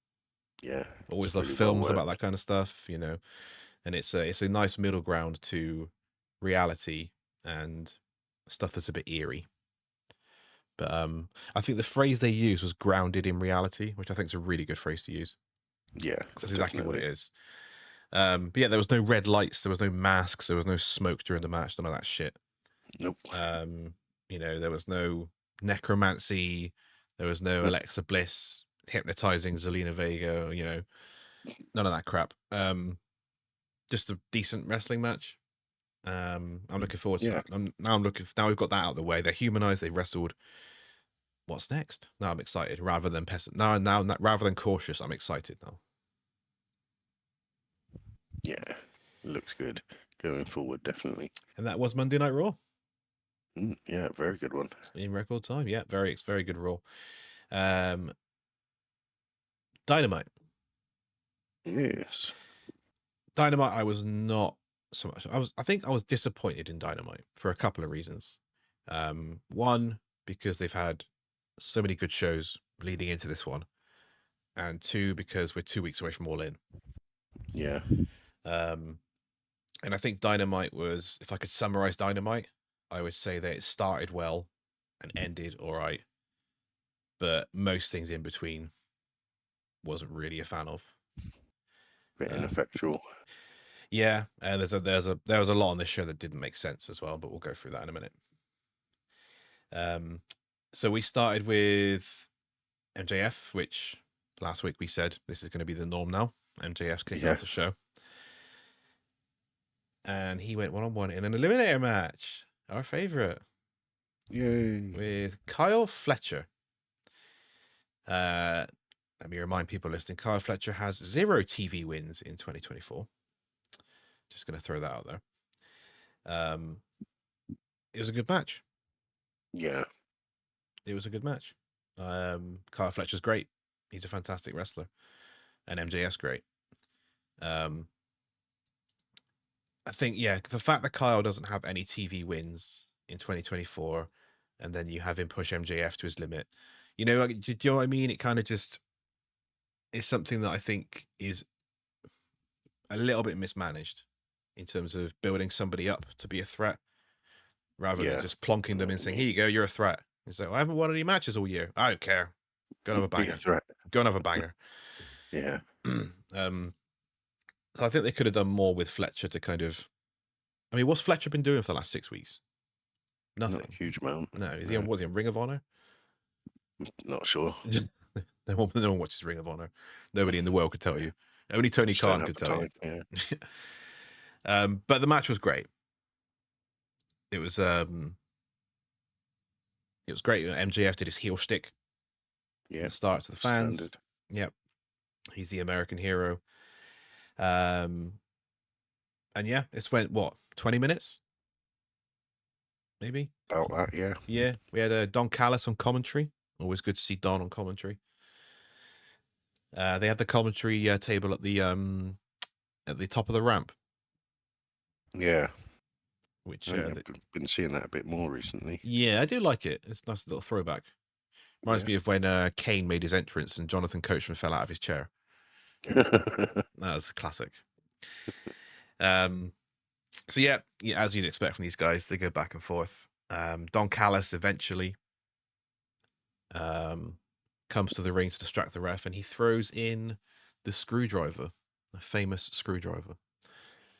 [SPEAKER 3] Yeah.
[SPEAKER 2] Always
[SPEAKER 3] It's
[SPEAKER 2] love
[SPEAKER 3] really well
[SPEAKER 2] films about
[SPEAKER 3] worked.
[SPEAKER 2] that kind of stuff, and it's a nice middle ground to reality and stuff that's a bit eerie. But I think the phrase they used was grounded in reality, which I think is a really good phrase to use.
[SPEAKER 3] Yeah.
[SPEAKER 2] That's exactly what it
[SPEAKER 3] Definitely.
[SPEAKER 2] is. But yeah, there was no red lights, there was no masks, there was no smoke during the match, none of that shit.
[SPEAKER 3] Nope.
[SPEAKER 2] There was no necromancy, there was no
[SPEAKER 3] Nope.
[SPEAKER 2] Alexa Bliss hypnotizing Zelina Vega, none of that crap. Just a decent wrestling match. I'm looking forward to
[SPEAKER 3] Yeah.
[SPEAKER 2] that. Now we've got that out of the way. They're humanized, they wrestled. What's next? Now I'm excited rather than rather than cautious. I'm excited now.
[SPEAKER 3] Yeah. Looks good going forward, definitely.
[SPEAKER 2] And that was Monday Night Raw
[SPEAKER 3] Yeah, very good one.
[SPEAKER 2] in record time. Yeah, very good Raw. Dynamite.
[SPEAKER 3] Yes.
[SPEAKER 2] Dynamite. I was not so much. I think I was disappointed in Dynamite for a couple of reasons. One, because they've had so many good shows leading into this one, and two, because we're 2 weeks away from All In.
[SPEAKER 3] Yeah.
[SPEAKER 2] And I think Dynamite was, if I could summarize Dynamite, I would say that it started well and ended all right, but most things in between wasn't really a fan of.
[SPEAKER 3] Bit ineffectual.
[SPEAKER 2] Yeah, and there was a lot on this show that didn't make sense as well, but we'll go through that in a minute. So we started with MJF, which last week we said this is going to be the norm now. MJF's kicking off the show. And he went one-on-one in an eliminator match, our favorite.
[SPEAKER 3] Yay.
[SPEAKER 2] With Kyle Fletcher. Let me remind people listening, Kyle Fletcher has 0 TV wins in 2024. Just going to throw that out there. It was a good match.
[SPEAKER 3] Yeah.
[SPEAKER 2] It was a good match. Kyle Fletcher's great. He's a fantastic wrestler. And MJF's great. I think, the fact that Kyle doesn't have any TV wins in 2024, and then you have him push MJF to his limit, do you know what I mean? It kind of just is something that I think is a little bit mismanaged in terms of building somebody up to be a threat, rather than just plonking them and saying, "Here you go, you're a threat." He's like, "I haven't won any matches all year. I don't care. Go and have a banger.
[SPEAKER 3] Be a threat.
[SPEAKER 2] Go and have a banger."
[SPEAKER 3] Yeah.
[SPEAKER 2] So I think they could have done more with Fletcher to kind of. I meone Fletcher been doing for the last 6 weeks? Nothing.
[SPEAKER 3] Not a huge amount.
[SPEAKER 2] No, was he on Ring of Honor?
[SPEAKER 3] Not sure.
[SPEAKER 2] No one watches Ring of Honor. Nobody in the world could tell you. Only Tony Khan could tell you.
[SPEAKER 3] Yeah.
[SPEAKER 2] But the match was great. It was great. MJF did his heel stick.
[SPEAKER 3] Yeah.
[SPEAKER 2] Start to the fans.
[SPEAKER 3] Standard.
[SPEAKER 2] Yep. He's the American hero. And yeah, it's went 20 minutes? Maybe?
[SPEAKER 3] About that, yeah.
[SPEAKER 2] Yeah. We had Don Callis on commentary. Always good to see Don on commentary. They had the commentary table at the top of the ramp.
[SPEAKER 3] Yeah.
[SPEAKER 2] Which
[SPEAKER 3] I've been seeing that a bit more recently.
[SPEAKER 2] Yeah, I do like it. It's a nice little throwback. Reminds me of when Kane made his entrance and Jonathan Coachman fell out of his chair. That was a classic. So yeah, as you'd expect from these guys, they go back and forth. Don Callis eventually comes to the ring to distract the ref, and he throws in the screwdriver, a famous screwdriver.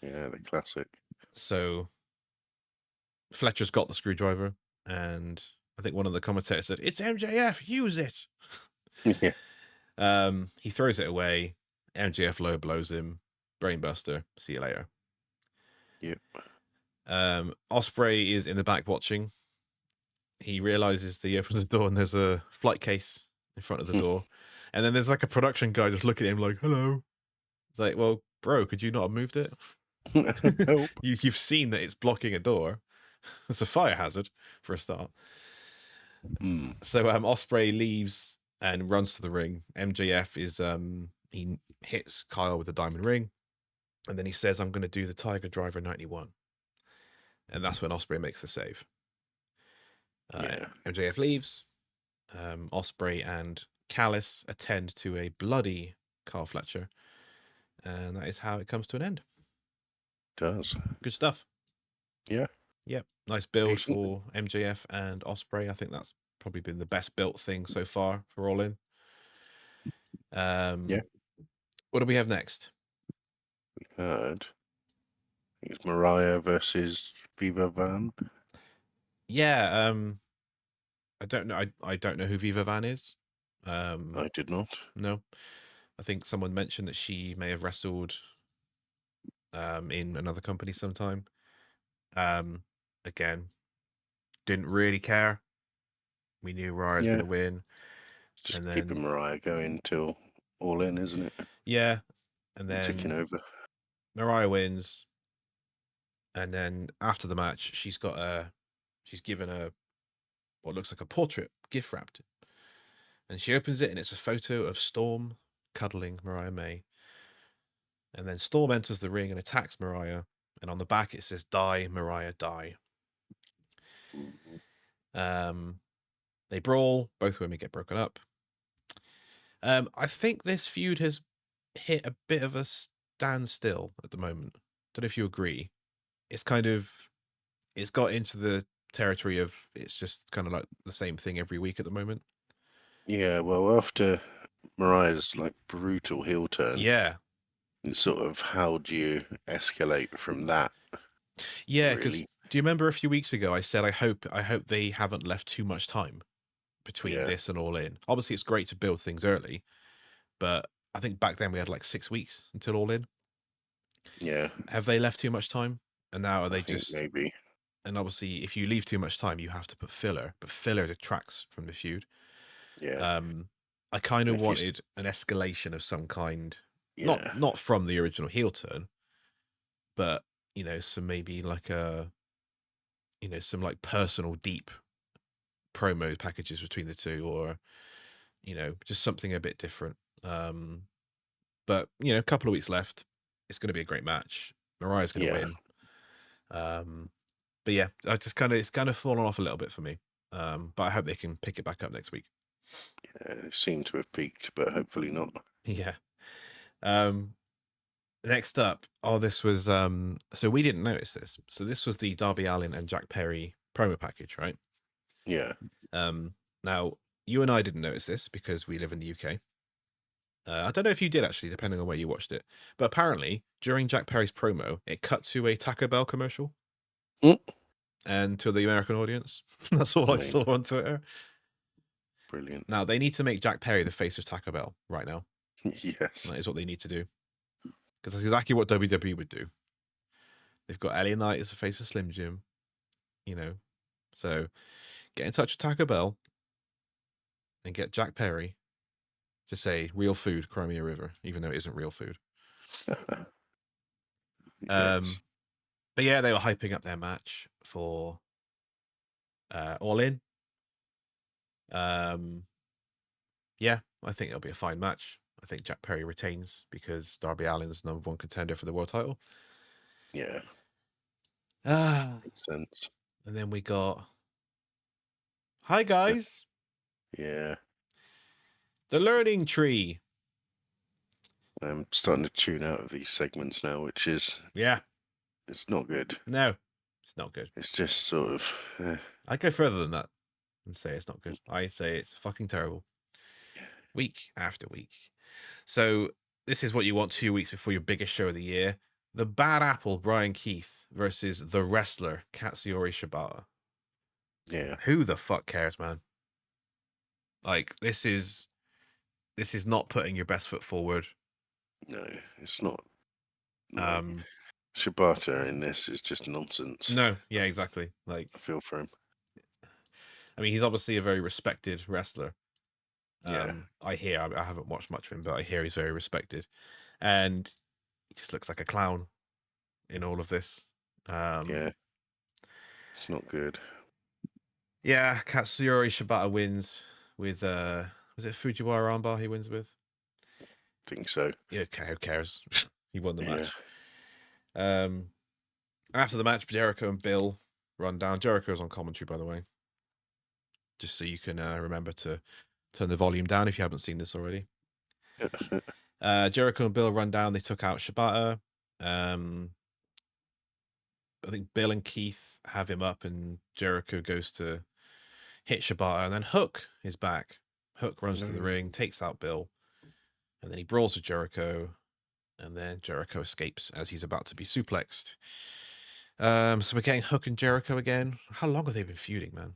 [SPEAKER 3] Yeah, the classic.
[SPEAKER 2] So Fletcher's got the screwdriver, and I think one of the commentators said, "It's MJF, use it."
[SPEAKER 3] Yeah.
[SPEAKER 2] He throws it away. MJF low blows him. Brainbuster. See you later.
[SPEAKER 3] Yep.
[SPEAKER 2] Osprey is in the back watching. He realizes that he opens the door and there's a flight case in front of the door. And then there's like a production guy just looking at him like, hello. It's like, well, bro, could you not have moved it?
[SPEAKER 3] Help.
[SPEAKER 2] You've seen that it's blocking a door. It's a fire hazard for a start. So Osprey leaves and runs to the ring. MJF is he hits Kyle with the diamond ring, and then he says, I'm gonna do the Tiger Driver 91. And that's when Osprey makes the save. MJF leaves. Osprey and Callis attend to a bloody Carl Fletcher. And that is how it comes to an end.
[SPEAKER 3] Does.
[SPEAKER 2] Good stuff.
[SPEAKER 3] Yeah.
[SPEAKER 2] Yep. Nice build
[SPEAKER 3] Decent.
[SPEAKER 2] for MJF and Osprey. I think that's probably been the best built thing so far for All In.
[SPEAKER 3] Yeah.
[SPEAKER 2] What do we have next?
[SPEAKER 3] We heard it's Mariah versus Viva Van.
[SPEAKER 2] Yeah, I don't know. I don't know who Viva Van is.
[SPEAKER 3] I did not.
[SPEAKER 2] No. I think someone mentioned that she may have wrestled in another company sometime. Again, didn't really care. We knew Mariah's going to win.
[SPEAKER 3] Just
[SPEAKER 2] and then
[SPEAKER 3] keeping Mariah going till All In, isn't it?
[SPEAKER 2] Yeah. And then
[SPEAKER 3] ticking over.
[SPEAKER 2] Mariah wins. And then after the match, she's given what looks like a portrait gift wrapped. And she opens it and it's a photo of Storm cuddling Mariah May. And then Storm enters the ring and attacks Mariah. And on the back it says, "Die, Mariah, die." They brawl. Both women get broken up. I think this feud has hit a bit of a standstill at the moment. Don't know if you agree. It's got into the territory of it's just kind of like the same thing every week at the moment.
[SPEAKER 3] Yeah, well, after Mariah's like brutal heel turn,
[SPEAKER 2] Yeah,
[SPEAKER 3] it's sort of how do you escalate from that?
[SPEAKER 2] yeah. Because
[SPEAKER 3] Really?
[SPEAKER 2] do you remember a few weeks ago I said I hope they haven't left too much time between this and All In. Obviously, it's great to build things early, but I think back then we had like 6 weeks until All In.
[SPEAKER 3] Yeah.
[SPEAKER 2] Have they left too much time? And now are they just
[SPEAKER 3] maybe?
[SPEAKER 2] And obviously, if you leave too much time, you have to put filler, but filler detracts from the feud.
[SPEAKER 3] Yeah.
[SPEAKER 2] I kind of wanted an escalation of some kind,
[SPEAKER 3] Yeah.
[SPEAKER 2] not from the original heel turn, but some maybe like some like personal deep promo packages between the two, or just something a bit different. But a couple of weeks left. It's going to be a great match. Mariah's going to win. But yeah, it's kind of fallen off a little bit for me. But I hope they can pick it back up next week.
[SPEAKER 3] Yeah, they seem to have peaked, but hopefully not.
[SPEAKER 2] Yeah. Next up, this was so we didn't notice this. So this was the Darby Allin and Jack Perry promo package, right?
[SPEAKER 3] Yeah.
[SPEAKER 2] Now you and I didn't notice this because we live in the UK. I don't know if you did actually, depending on where you watched it. But apparently, during Jack Perry's promo, it cut to a Taco Bell commercial. And to the American audience. That's all I saw on Twitter.
[SPEAKER 3] Brilliant.
[SPEAKER 2] Now, they need to make Jack Perry the face of Taco Bell right now.
[SPEAKER 3] Yes.
[SPEAKER 2] That is what they need to do. Because that's exactly what WWE would do. They've got LA Knight as the face of Slim Jim. So get in touch with Taco Bell and get Jack Perry to say real food, Crimea River, even though it isn't real food.
[SPEAKER 3] Yes.
[SPEAKER 2] But yeah, they were hyping up their match for All In. Yeah, I think it'll be a fine match. I think Jack Perry retains because Darby Allin's #1 contender for the world title.
[SPEAKER 3] Yeah.
[SPEAKER 2] Makes
[SPEAKER 3] sense.
[SPEAKER 2] And then we got Hi guys.
[SPEAKER 3] Yeah.
[SPEAKER 2] The Learning Tree.
[SPEAKER 3] I'm starting to tune out of these segments now, which is it's not good.
[SPEAKER 2] No, it's not good.
[SPEAKER 3] It's just sort of
[SPEAKER 2] I'd go further than that and say it's not good. I say it's fucking terrible. Week after week. So this is what you want 2 weeks before your biggest show of the year. The Bad Apple, Brian Keith, versus the wrestler, Katsuyori Shibata.
[SPEAKER 3] Yeah.
[SPEAKER 2] Who the fuck cares, man? Like, this is not putting your best foot forward.
[SPEAKER 3] No, it's not. Shibata in this is just nonsense.
[SPEAKER 2] No, yeah, exactly. Like,
[SPEAKER 3] I feel for him.
[SPEAKER 2] I mean, he's obviously a very respected wrestler.
[SPEAKER 3] Yeah.
[SPEAKER 2] I haven't watched much of him, but I hear he's very respected, and he just looks like a clown in all of this.
[SPEAKER 3] Yeah. It's not good.
[SPEAKER 2] Yeah, Katsuyori Shibata wins with was it Fujiwara armbar he wins with?
[SPEAKER 3] Think so.
[SPEAKER 2] Yeah, okay, who cares? He won the
[SPEAKER 3] Yeah.
[SPEAKER 2] match. After the match, Jericho and Bill run down. Jericho's on commentary, by the way, just so you can remember to turn the volume down if you haven't seen this already. Jericho and Bill run down. They took out Shibata. I think Bill and Keith have him up, and Jericho goes to hit Shibata, and then Hook is back. Hook runs to the ring, takes out Bill, and then he brawls with Jericho, and then Jericho escapes as he's about to be suplexed. So we're getting Hook and Jericho again. How long have they been feuding, man?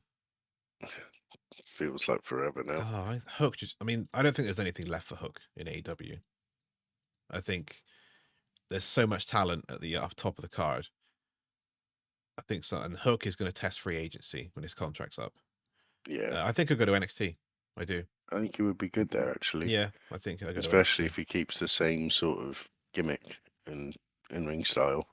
[SPEAKER 3] Feels like forever now.
[SPEAKER 2] Oh, Hook I don't think there's anything left for Hook in AEW. I think there's so much talent at the up top of the card. I think so. And Hook is going to test free agency when his contract's up.
[SPEAKER 3] Yeah.
[SPEAKER 2] I think he'll go to NXT. I do.
[SPEAKER 3] I think he would be good there, actually.
[SPEAKER 2] Yeah, I think he'll go
[SPEAKER 3] especially
[SPEAKER 2] to NXT.
[SPEAKER 3] if he keeps the same sort of gimmick and ring style.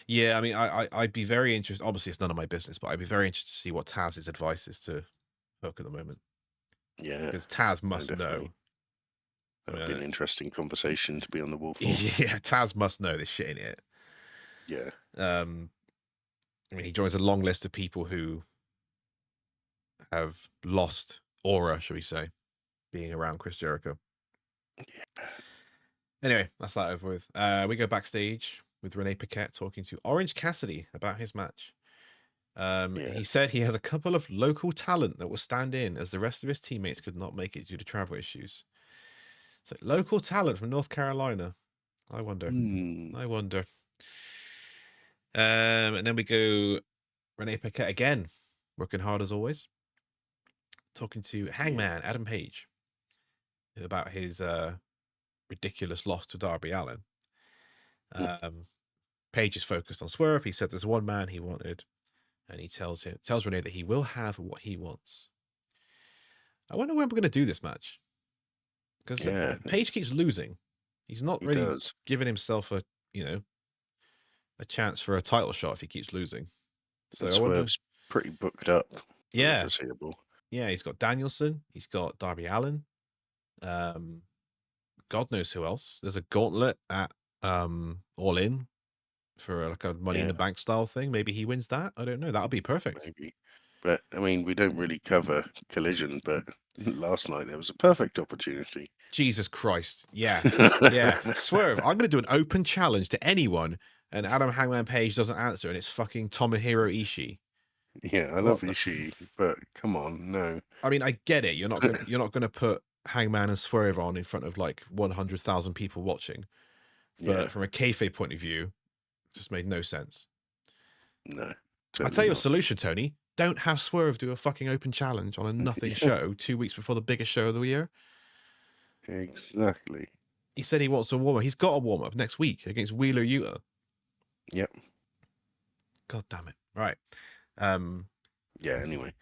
[SPEAKER 2] Yeah, I mean, I'd be very interested. Obviously, it's none of my business, but I'd be very interested to see what Taz's advice is to Hook at the moment.
[SPEAKER 3] Yeah.
[SPEAKER 2] Because Taz must know.
[SPEAKER 3] That would be an interesting conversation to be on the wall for.
[SPEAKER 2] Yeah, Taz must know this shit in it.
[SPEAKER 3] Yeah.
[SPEAKER 2] I mean, he joins a long list of people who have lost aura, shall we say, being around Chris Jericho.
[SPEAKER 3] Yeah.
[SPEAKER 2] Anyway, that's that over with. We go backstage with Renee Paquette talking to Orange Cassidy about his match. He said he has a couple of local talent that will stand in as the rest of his teammates could not make it due to travel issues. So local talent from North Carolina. I wonder. I wonder. And then we go Renee Paquette again, working hard as always, talking to Hangman Adam Page about his ridiculous loss to Darby Allin. Page is focused on Swerve. He said there's one man he wanted, and he tells Renee that he will have what he wants. I wonder when we're going to do this match, because Page keeps losing. He's not really giving himself a chance for a title shot if he keeps losing. So
[SPEAKER 3] Swerve's pretty booked up.
[SPEAKER 2] Yeah,
[SPEAKER 3] foreseeable.
[SPEAKER 2] Yeah, he's got Danielson. He's got Darby Allin. God knows who else. There's a gauntlet at All In for like a Money in the Bank style thing. Maybe he wins that. I don't know. That'll be perfect.
[SPEAKER 3] Maybe. But I mean, we don't really cover Collision, but last night there was a perfect opportunity.
[SPEAKER 2] Jesus Christ. Yeah. Yeah. Swerve, I'm going to do an open challenge to anyone, and Adam Hangman Page doesn't answer, and it's fucking Tomohiro Ishii.
[SPEAKER 3] Yeah, I love Ishii, but come on, no.
[SPEAKER 2] I mean, I get it. You're not going to put Hangman and Swerve on in front of like 100,000 people watching. But from a kayfabe point of view, it just made no sense.
[SPEAKER 3] No.
[SPEAKER 2] I'll tell you a solution, Tony. Don't have Swerve do a fucking open challenge on a nothing show 2 weeks before the biggest show of the year.
[SPEAKER 3] Exactly.
[SPEAKER 2] He said he wants a warm-up. He's got a warm-up next week against Wheeler Yuta.
[SPEAKER 3] Yep.
[SPEAKER 2] God damn it. Right.
[SPEAKER 3] Anyway.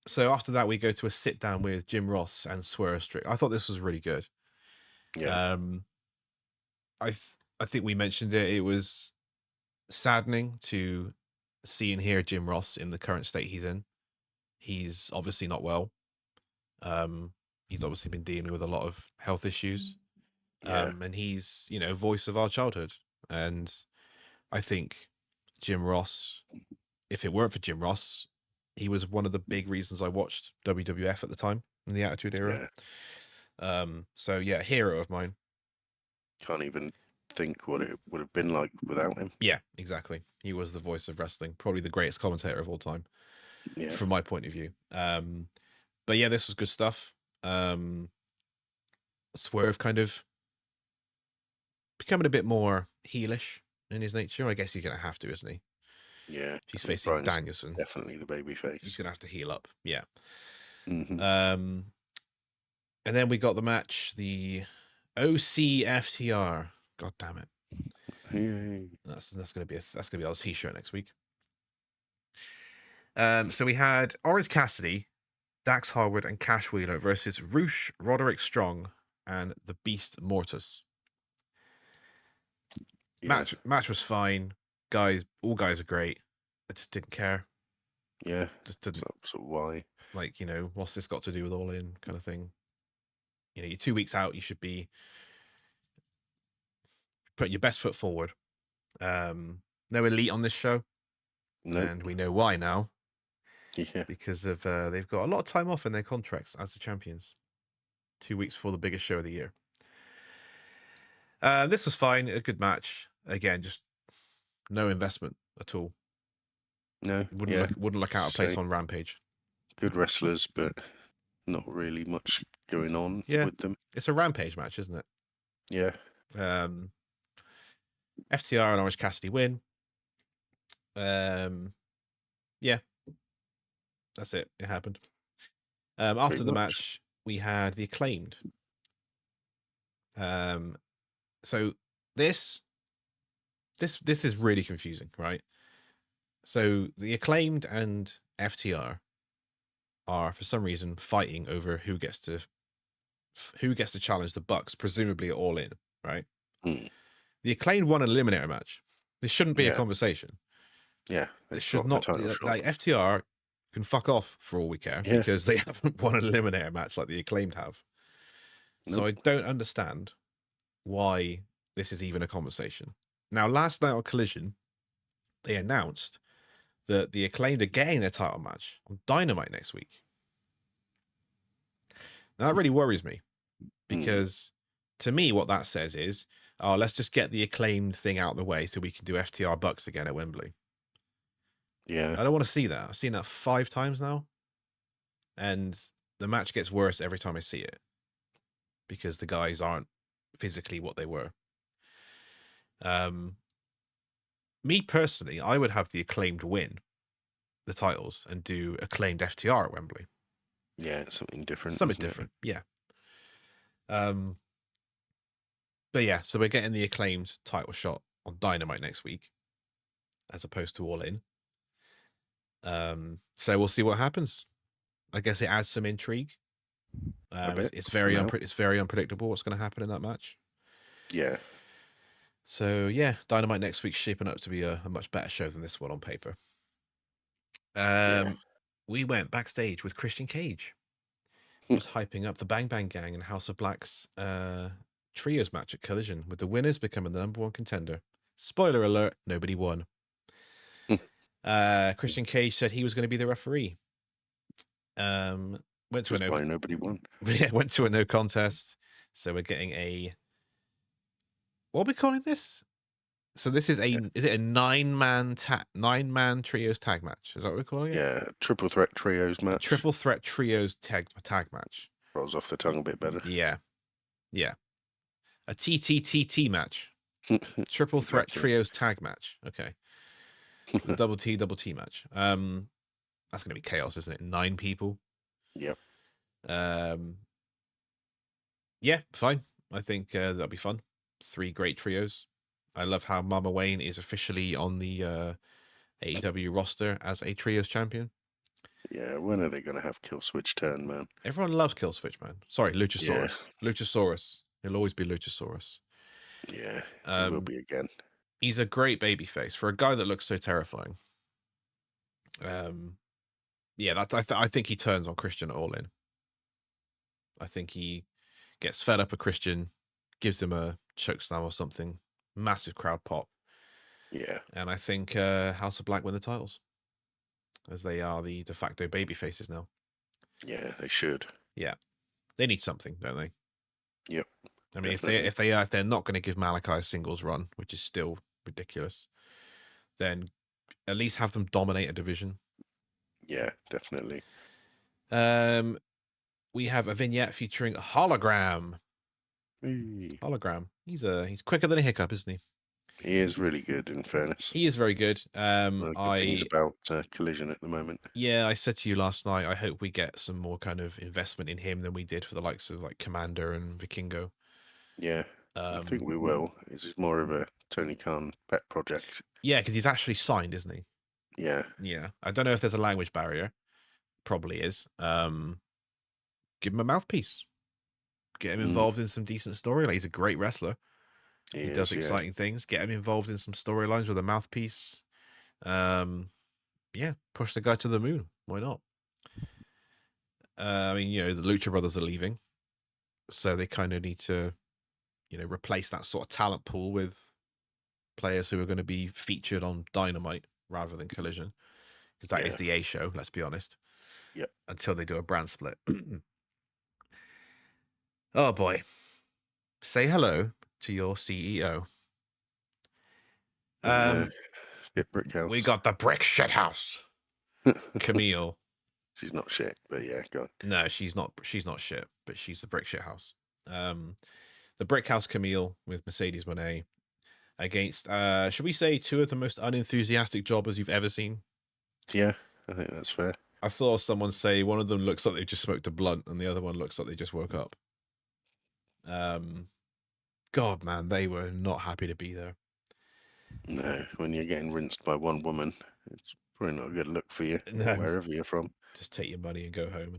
[SPEAKER 2] So after that, we go to a sit-down with Jim Ross and Swerve Strickland. I thought this was really good.
[SPEAKER 3] Yeah.
[SPEAKER 2] I think we mentioned it. It was saddening to see and hear Jim Ross in the current state he's in. He's obviously not well. He's obviously been dealing with a lot of health issues. And he's, voice of our childhood. And I think Jim Ross, if it weren't for Jim Ross, he was one of the big reasons I watched WWF at the time in the Attitude Era. So yeah, hero of mine. Can't
[SPEAKER 3] even think what it would have been like without him.
[SPEAKER 2] Yeah, exactly. He was the voice of wrestling, probably the greatest commentator of all time, from my point of view. But yeah, this was good stuff. Swerve kind of becoming a bit more heelish in his nature. I guess he's going to have to, isn't he?
[SPEAKER 3] Yeah.
[SPEAKER 2] He's facing Danielson.
[SPEAKER 3] Definitely the baby face.
[SPEAKER 2] He's going to have to heal up. Yeah.
[SPEAKER 3] Mm-hmm.
[SPEAKER 2] And then we got the match, the OCFTR. God damn it.
[SPEAKER 3] Yay.
[SPEAKER 2] That's gonna be our t-shirt next week. So we had Orange Cassidy, Dax Harwood, and Cash Wheeler versus Roosh, Roderick Strong, and the Beast Mortis.
[SPEAKER 3] Yeah.
[SPEAKER 2] Match was fine. All guys are great. I just didn't care.
[SPEAKER 3] Yeah.
[SPEAKER 2] Just didn't.
[SPEAKER 3] So why?
[SPEAKER 2] Like, what's this got to do with All In kind of thing? You're 2 weeks out. You should be putting your best foot forward. No Elite on this show.
[SPEAKER 3] No.
[SPEAKER 2] And we know why now.
[SPEAKER 3] Yeah.
[SPEAKER 2] Because of they've got a lot of time off in their contracts as the champions. 2 weeks before the biggest show of the year. This was fine. A good match. Again, just no investment at all.
[SPEAKER 3] No.
[SPEAKER 2] Wouldn't look out of place on Rampage.
[SPEAKER 3] Good wrestlers, but not really much going on with them.
[SPEAKER 2] It's a Rampage match, isn't it?
[SPEAKER 3] Yeah.
[SPEAKER 2] FTR and Orange Cassidy win. Yeah. That's it. It happened. After the match, we had the Acclaimed. So this is really confusing, right? So the Acclaimed and FTR are for some reason fighting over who gets to challenge the Bucks, presumably All In, right? The Acclaimed won an eliminator match. This shouldn't be a conversation.
[SPEAKER 3] Yeah,
[SPEAKER 2] it should not. Like FTR can fuck off for all we care because they haven't won an eliminator match like the Acclaimed have. Nope. So I don't understand why this is even a conversation. Now, last night on Collision, they announced that the Acclaimed are getting their title match on Dynamite next week. Now, that really worries me because to me, what that says is, let's just get the Acclaimed thing out of the way so we can do FTR Bucks again at Wembley.
[SPEAKER 3] Yeah.
[SPEAKER 2] I don't want to see that. I've seen that 5 times now. And the match gets worse every time I see it because the guys aren't physically what they were. Me personally, I would have the Acclaimed win the titles and do Acclaimed FTR at Wembley.
[SPEAKER 3] Yeah, something different.
[SPEAKER 2] Yeah. But yeah, so we're getting the Acclaimed title shot on Dynamite next week as opposed to All In. So we'll see what happens. I guess it adds some intrigue. It's very unpredictable what's going to happen in that match.
[SPEAKER 3] Yeah.
[SPEAKER 2] So yeah, Dynamite next week's shaping up to be a much better show than this one on paper. We went backstage with Christian Cage. He was hyping up the Bang Bang Gang and House of Black's trios match at Collision, with the winners becoming the #1 contender. Spoiler alert, nobody won. Christian Cage said he was going to be the referee. Went to
[SPEAKER 3] nobody won.
[SPEAKER 2] Yeah, went to a no contest. So we're getting a, what are we calling this? So this is a 9-man trios tag match. Is that what we're calling it?
[SPEAKER 3] Yeah, triple threat trios match.
[SPEAKER 2] Triple threat trios tag match.
[SPEAKER 3] Rolls off the tongue a bit better.
[SPEAKER 2] Yeah. A TTTT match. Triple threat trios tag match. Okay. The double T match. That's gonna be chaos, isn't it? 9 people.
[SPEAKER 3] Yep.
[SPEAKER 2] Yeah, fine. I think that'll be fun. 3 great trios. I love how Mama Wayne is officially on the AEW roster as a trios champion.
[SPEAKER 3] Yeah, when are they going to have Kill Switch turn, man?
[SPEAKER 2] Everyone loves Kill Switch, man. Sorry, Luchasaurus. Yeah. Luchasaurus. He'll always be Luchasaurus.
[SPEAKER 3] Yeah, he will be again.
[SPEAKER 2] He's a great babyface for a guy that looks so terrifying. Yeah, I think he turns on Christian All In. I think he gets fed up with Christian, gives him a chokeslam or something. Massive crowd pop.
[SPEAKER 3] Yeah.
[SPEAKER 2] And I think House of Black win the titles, as they are the de facto baby faces now.
[SPEAKER 3] Yeah, they should.
[SPEAKER 2] Yeah. They need something, don't they?
[SPEAKER 3] Yep.
[SPEAKER 2] I mean, if they're not going to give Malachi a singles run, which is still ridiculous, then at least have them dominate a division.
[SPEAKER 3] Yeah, definitely.
[SPEAKER 2] We have a vignette featuring a Hologram.
[SPEAKER 3] Hey.
[SPEAKER 2] Hologram. He's quicker than a hiccup, isn't he?
[SPEAKER 3] He is really good, in fairness.
[SPEAKER 2] He is very good.
[SPEAKER 3] Things about Collision at the moment.
[SPEAKER 2] Yeah, I said to you last night, I hope we get some more kind of investment in him than we did for the likes of like Commander and Vikingo.
[SPEAKER 3] Yeah, I think we will. It's more of a Tony Khan pet project.
[SPEAKER 2] Yeah, because he's actually signed, isn't he?
[SPEAKER 3] Yeah.
[SPEAKER 2] Yeah. I don't know if there's a language barrier. Probably is. Give him a mouthpiece. Get him involved in some decent storyline. He's a great wrestler. He does exciting things. Get him involved in some storylines with a mouthpiece. Yeah, push the guy to the moon. Why not? I mean, the Lucha Brothers are leaving, so they kind of need to, replace that sort of talent pool with players who are going to be featured on Dynamite rather than Collision, because that is the A show. Let's be honest.
[SPEAKER 3] Yep.
[SPEAKER 2] Until they do a brand split. Oh boy. Say hello to your CEO.
[SPEAKER 3] Brick House.
[SPEAKER 2] We got the brick shit house. Camille.
[SPEAKER 3] She's not shit, but yeah, go on.
[SPEAKER 2] No, she's not shit, but she's the brick shit house. The brick house Camille with Mercedes Moné against should we say two of the most unenthusiastic jobbers you've ever seen?
[SPEAKER 3] Yeah, I think that's fair.
[SPEAKER 2] I saw someone say one of them looks like they just smoked a blunt and the other one looks like they just woke up. God, man, they were not happy to be there.
[SPEAKER 3] No, when you're getting rinsed by one woman, it's probably not a good look for you, wherever you're from.
[SPEAKER 2] Just take your money and go home,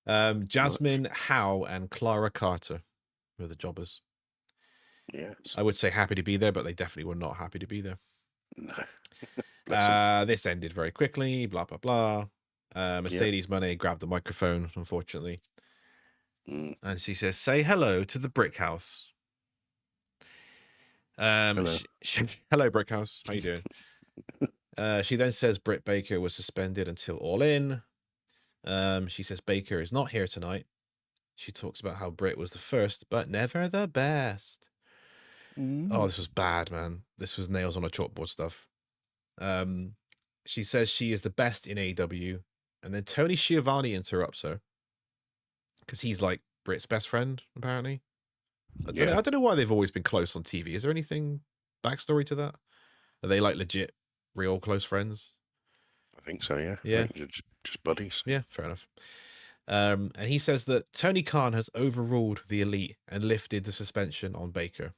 [SPEAKER 2] innit? Jasmine Howe and Clara Carter were the jobbers.
[SPEAKER 3] Yes.
[SPEAKER 2] I would say happy to be there, but they definitely were not happy to be there.
[SPEAKER 3] No.
[SPEAKER 2] This ended very quickly, blah, blah, blah. Mercedes Moné grabbed the microphone, unfortunately. And she says, say hello to the brick house.
[SPEAKER 3] Hello.
[SPEAKER 2] Hello, brick house. How you doing? She then says Britt Baker was suspended until All In. She says Baker is not here tonight. She talks about how Britt was the first, but never the best. Oh, this was bad, man. This was nails on a chalkboard stuff. She says she is the best in AEW, and then Tony Schiavone interrupts her because he's like Britt's best friend, apparently. I don't know why they've always been close on TV. Is there anything backstory to that? Are they like legit, real close friends?
[SPEAKER 3] I think so, yeah.
[SPEAKER 2] Yeah.
[SPEAKER 3] Just buddies.
[SPEAKER 2] Yeah, fair enough. And he says that Tony Khan has overruled the Elite and lifted the suspension on Baker.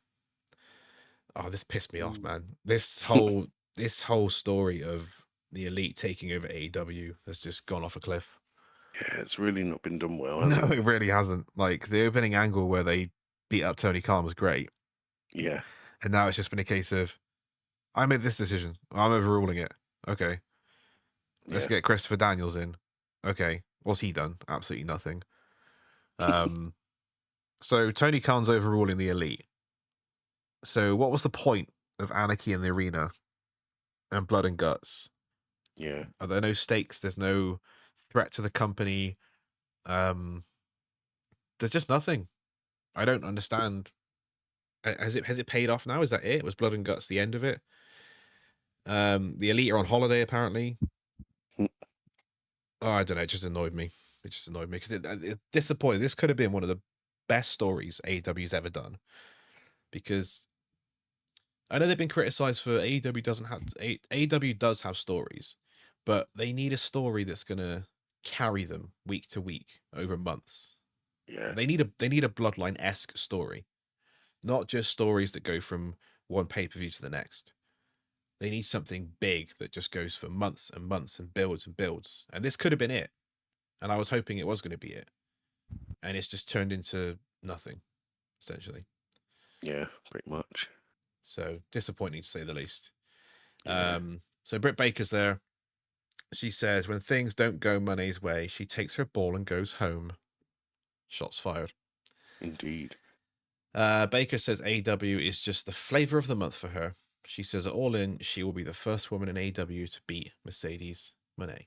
[SPEAKER 2] Oh, this pissed me off, man. This whole story of the Elite taking over AEW has just gone off a cliff.
[SPEAKER 3] Yeah, it's really not been done well.
[SPEAKER 2] No, it really hasn't. Like, the opening angle where they beat up Tony Khan was great.
[SPEAKER 3] Yeah.
[SPEAKER 2] And now it's just been a case of, I made this decision. I'm overruling it. Okay. Let's get Christopher Daniels in. Okay. What's he done? Absolutely nothing. So Tony Khan's overruling the Elite. So what was the point of Anarchy in the Arena and Blood and Guts?
[SPEAKER 3] Yeah.
[SPEAKER 2] Are there no stakes? There's no threat to the company. There's just nothing. I don't understand. Has it paid off now? Is that it? Was Blood and Guts the end of it? The Elite are on holiday, apparently. Oh, I don't know. It just annoyed me. It just annoyed me because it's disappointing. This could have been one of the best stories AEW's ever done. Because I know they've been criticized for AEW does have stories, but they need a story that's gonna carry them week to week over months.
[SPEAKER 3] Yeah.
[SPEAKER 2] They need a Bloodline-esque story, not just stories that go from one pay-per-view to the next. They need something big that just goes for months and months and builds and builds. And this could have been it. And I was hoping it was going to be it. And it's just turned into nothing, essentially.
[SPEAKER 3] Yeah, pretty much.
[SPEAKER 2] So disappointing to say the least.
[SPEAKER 3] Yeah.
[SPEAKER 2] So Britt Baker's there. She says, when things don't go Money's way, she takes her ball and goes home. Shots fired.
[SPEAKER 3] Indeed.
[SPEAKER 2] Baker says AEW is just the flavor of the month for her. She says at All In, she will be the first woman in AEW to beat Mercedes Moné.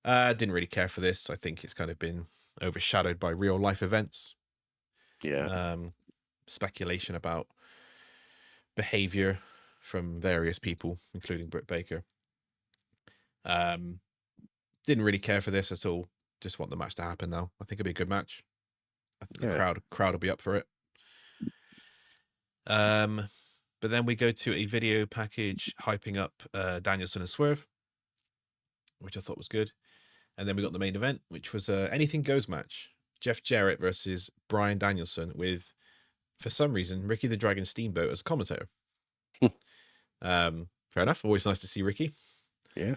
[SPEAKER 2] Didn't really care for this. I think it's kind of been overshadowed by real life events.
[SPEAKER 3] Yeah.
[SPEAKER 2] Speculation about behavior from various people, including Britt Baker. Didn't really care for this at all. Just want the match to happen now. I think it'll be a good match. I think the crowd will be up for it. But then we go to a video package hyping up Danielson and Swerve, which I thought was good. And then we got the main event, which was a Anything Goes match. Jeff Jarrett versus Bryan Danielson with for some reason, Ricky the Dragon Steamboat as a commentator. Fair enough. Always nice to see Ricky.
[SPEAKER 3] Yeah.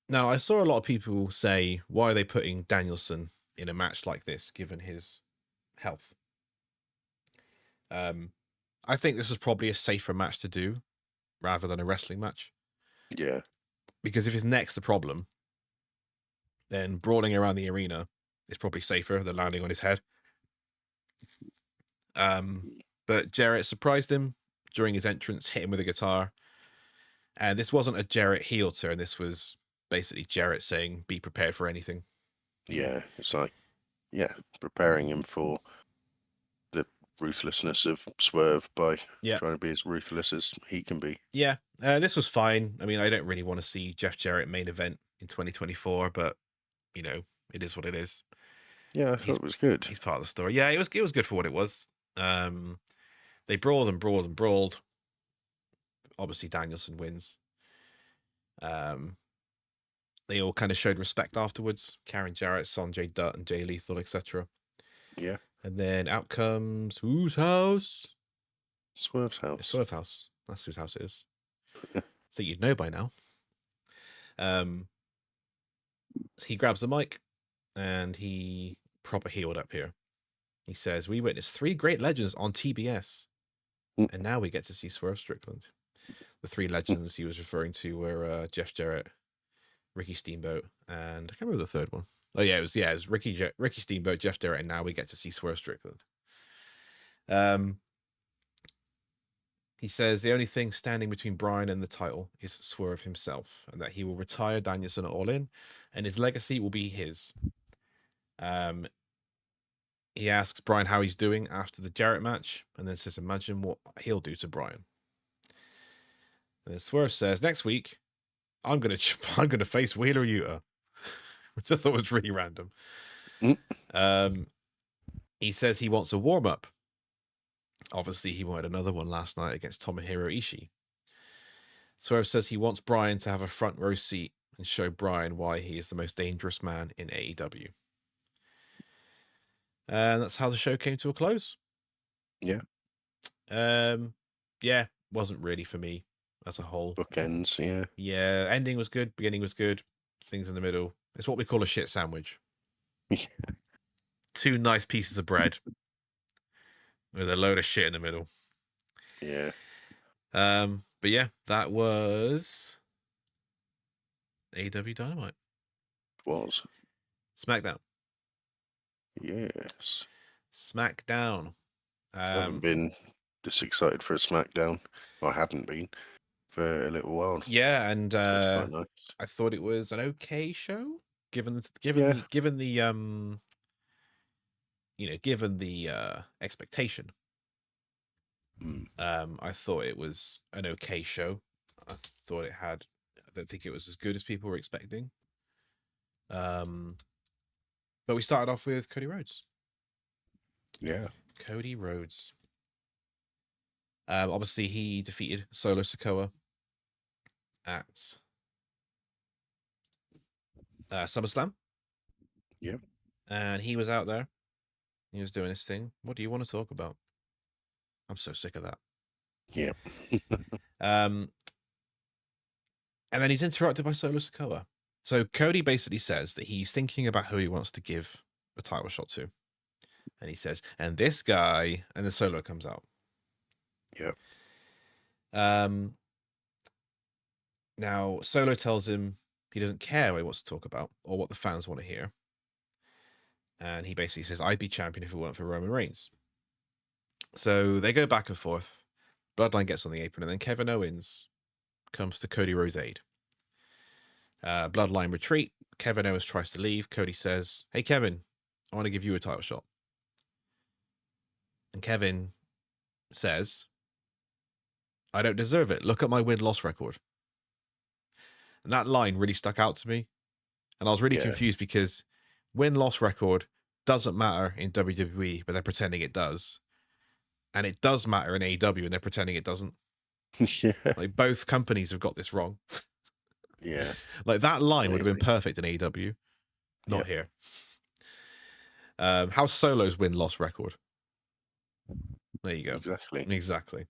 [SPEAKER 2] Now, I saw a lot of people say, why are they putting Danielson in a match like this, given his health? I think this was probably a safer match to do rather than a wrestling match.
[SPEAKER 3] Yeah.
[SPEAKER 2] Because if his neck's the problem, then brawling around the arena is probably safer than landing on his head. But Jarrett surprised him during his entrance, hit him with a guitar. And this wasn't a Jarrett heel turn. This was basically Jarrett saying, be prepared for anything.
[SPEAKER 3] Yeah. It's like, preparing him for the ruthlessness of Swerve by trying to be as ruthless as he can be.
[SPEAKER 2] Yeah. This was fine. I mean, I don't really want to see Jeff Jarrett main event in 2024, but, you know, it is what it is.
[SPEAKER 3] Yeah, I thought it was good.
[SPEAKER 2] He's part of the story. Yeah, it was good for what it was. They brawled and brawled and brawled. Obviously, Danielson wins. They all kind of showed respect afterwards. Karen Jarrett, Sonjay Dutt, and Jay Lethal, etc.
[SPEAKER 3] Yeah.
[SPEAKER 2] And then out comes whose house?
[SPEAKER 3] Swerve's house.
[SPEAKER 2] It's Swerve house. That's whose house it is. I think you'd know by now. He grabs the mic and he proper healed up here. He says, we witnessed 3 great legends on TBS. And now we get to see Swerve Strickland. The 3 legends he was referring to were Jeff Jarrett, Ricky Steamboat, and I can't remember the third one. Oh yeah, it was Ricky Steamboat, Jeff Jarrett, and now we get to see Swerve Strickland. He says the only thing standing between Bryan and the title is Swerve himself, and that he will retire Danielson at All In, and his legacy will be his. He asks Bryan how he's doing after the Jarrett match, and then says, imagine what he'll do to Bryan. And then Swerve says, next week, I'm gonna face Wheeler Yuta, which I thought was really random. He says he wants a warm-up. Obviously, he wanted another one last night against Tomohiro Ishii. Swerve says he wants Bryan to have a front row seat and show Bryan why he is the most dangerous man in AEW. And that's how the show came to a close.
[SPEAKER 3] Yeah.
[SPEAKER 2] Yeah, wasn't really for me as a whole.
[SPEAKER 3] Bookends, yeah.
[SPEAKER 2] Yeah, ending was good, beginning was good, things in the middle. It's what we call a shit sandwich. 2 nice pieces of bread with a load of shit in the middle.
[SPEAKER 3] Yeah.
[SPEAKER 2] But yeah, that was AEW Dynamite.
[SPEAKER 3] Was.
[SPEAKER 2] SmackDown.
[SPEAKER 3] Yes.
[SPEAKER 2] SmackDown.
[SPEAKER 3] I haven't been this excited for a SmackDown. I hadn't been for a little while.
[SPEAKER 2] Yeah, and
[SPEAKER 3] Quite nice.
[SPEAKER 2] I thought it was an okay show, given the expectation. I thought it was an okay show. I thought I don't think it was as good as people were expecting. But we started off with Cody Rhodes.
[SPEAKER 3] Yeah.
[SPEAKER 2] Cody Rhodes. Obviously, he defeated Solo Sikoa at SummerSlam.
[SPEAKER 3] Yep.
[SPEAKER 2] And he was out there. He was doing his thing. What do you want to talk about? I'm so sick of that.
[SPEAKER 3] Yep.
[SPEAKER 2] And then he's interrupted by Solo Sikoa. So Cody basically says that he's thinking about who he wants to give a title shot to. And he says, and this guy, and the Solo comes out.
[SPEAKER 3] Yep.
[SPEAKER 2] Now, Solo tells him he doesn't care what he wants to talk about or what the fans want to hear. And he basically says, I'd be champion if it weren't for Roman Reigns. So they go back and forth. Bloodline gets on the apron, and then Kevin Owens comes to Cody Rhodes' aid. Bloodline retreat. Kevin Owens tries to leave. Cody says, hey, Kevin, I want to give you a title shot. And Kevin says, I don't deserve it. Look at my win-loss record. And that line really stuck out to me. And I was really confused because win-loss record doesn't matter in WWE, but they're pretending it does. And it does matter in AEW, and they're pretending it doesn't.
[SPEAKER 3] Yeah.
[SPEAKER 2] Like, both companies have got this wrong.
[SPEAKER 3] Yeah.
[SPEAKER 2] Like, that line would have been perfect in AEW. Not here. How's Solo's win-loss record? There you go.
[SPEAKER 3] Exactly.
[SPEAKER 2] Exactly.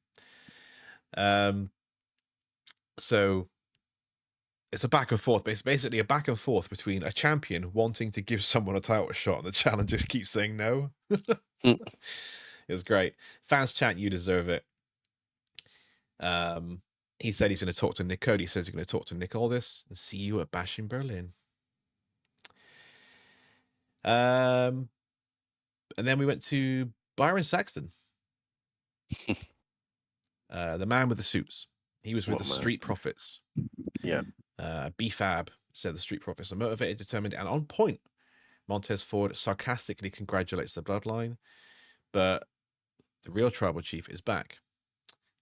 [SPEAKER 2] So it's a back and forth. It's basically a back and forth between a champion wanting to give someone a title shot and the challenger keeps saying no.
[SPEAKER 3] Mm.
[SPEAKER 2] It was great. Fans chant, "You deserve it." He said he's going to talk to Nick. Cody says he's going to talk to Nick Aldis and see you at Bash in Berlin. And then we went to Byron Saxton, the man with the suits. He was with the Street Profits.
[SPEAKER 3] Yeah.
[SPEAKER 2] B-Fab said the Street Profits are motivated, determined, and on point. Montez Ford sarcastically congratulates the Bloodline, but the real Tribal Chief is back.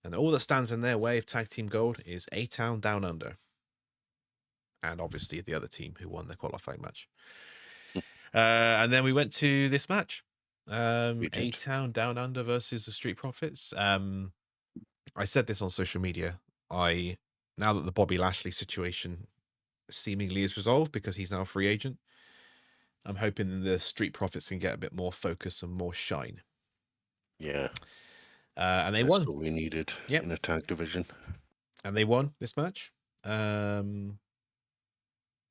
[SPEAKER 2] And all that stands in their way of Tag Team Gold is A-Town Down Under. And obviously the other team who won the qualifying match. And then we went to this match. A-Town Down Under versus the Street Profits. I said this on social media. Now that the Bobby Lashley situation seemingly is resolved because he's now a free agent, I'm hoping the Street Profits can get a bit more focus and more shine.
[SPEAKER 3] Yeah.
[SPEAKER 2] And they
[SPEAKER 3] That's
[SPEAKER 2] won.
[SPEAKER 3] what we needed in a tag division.
[SPEAKER 2] And they won this match. They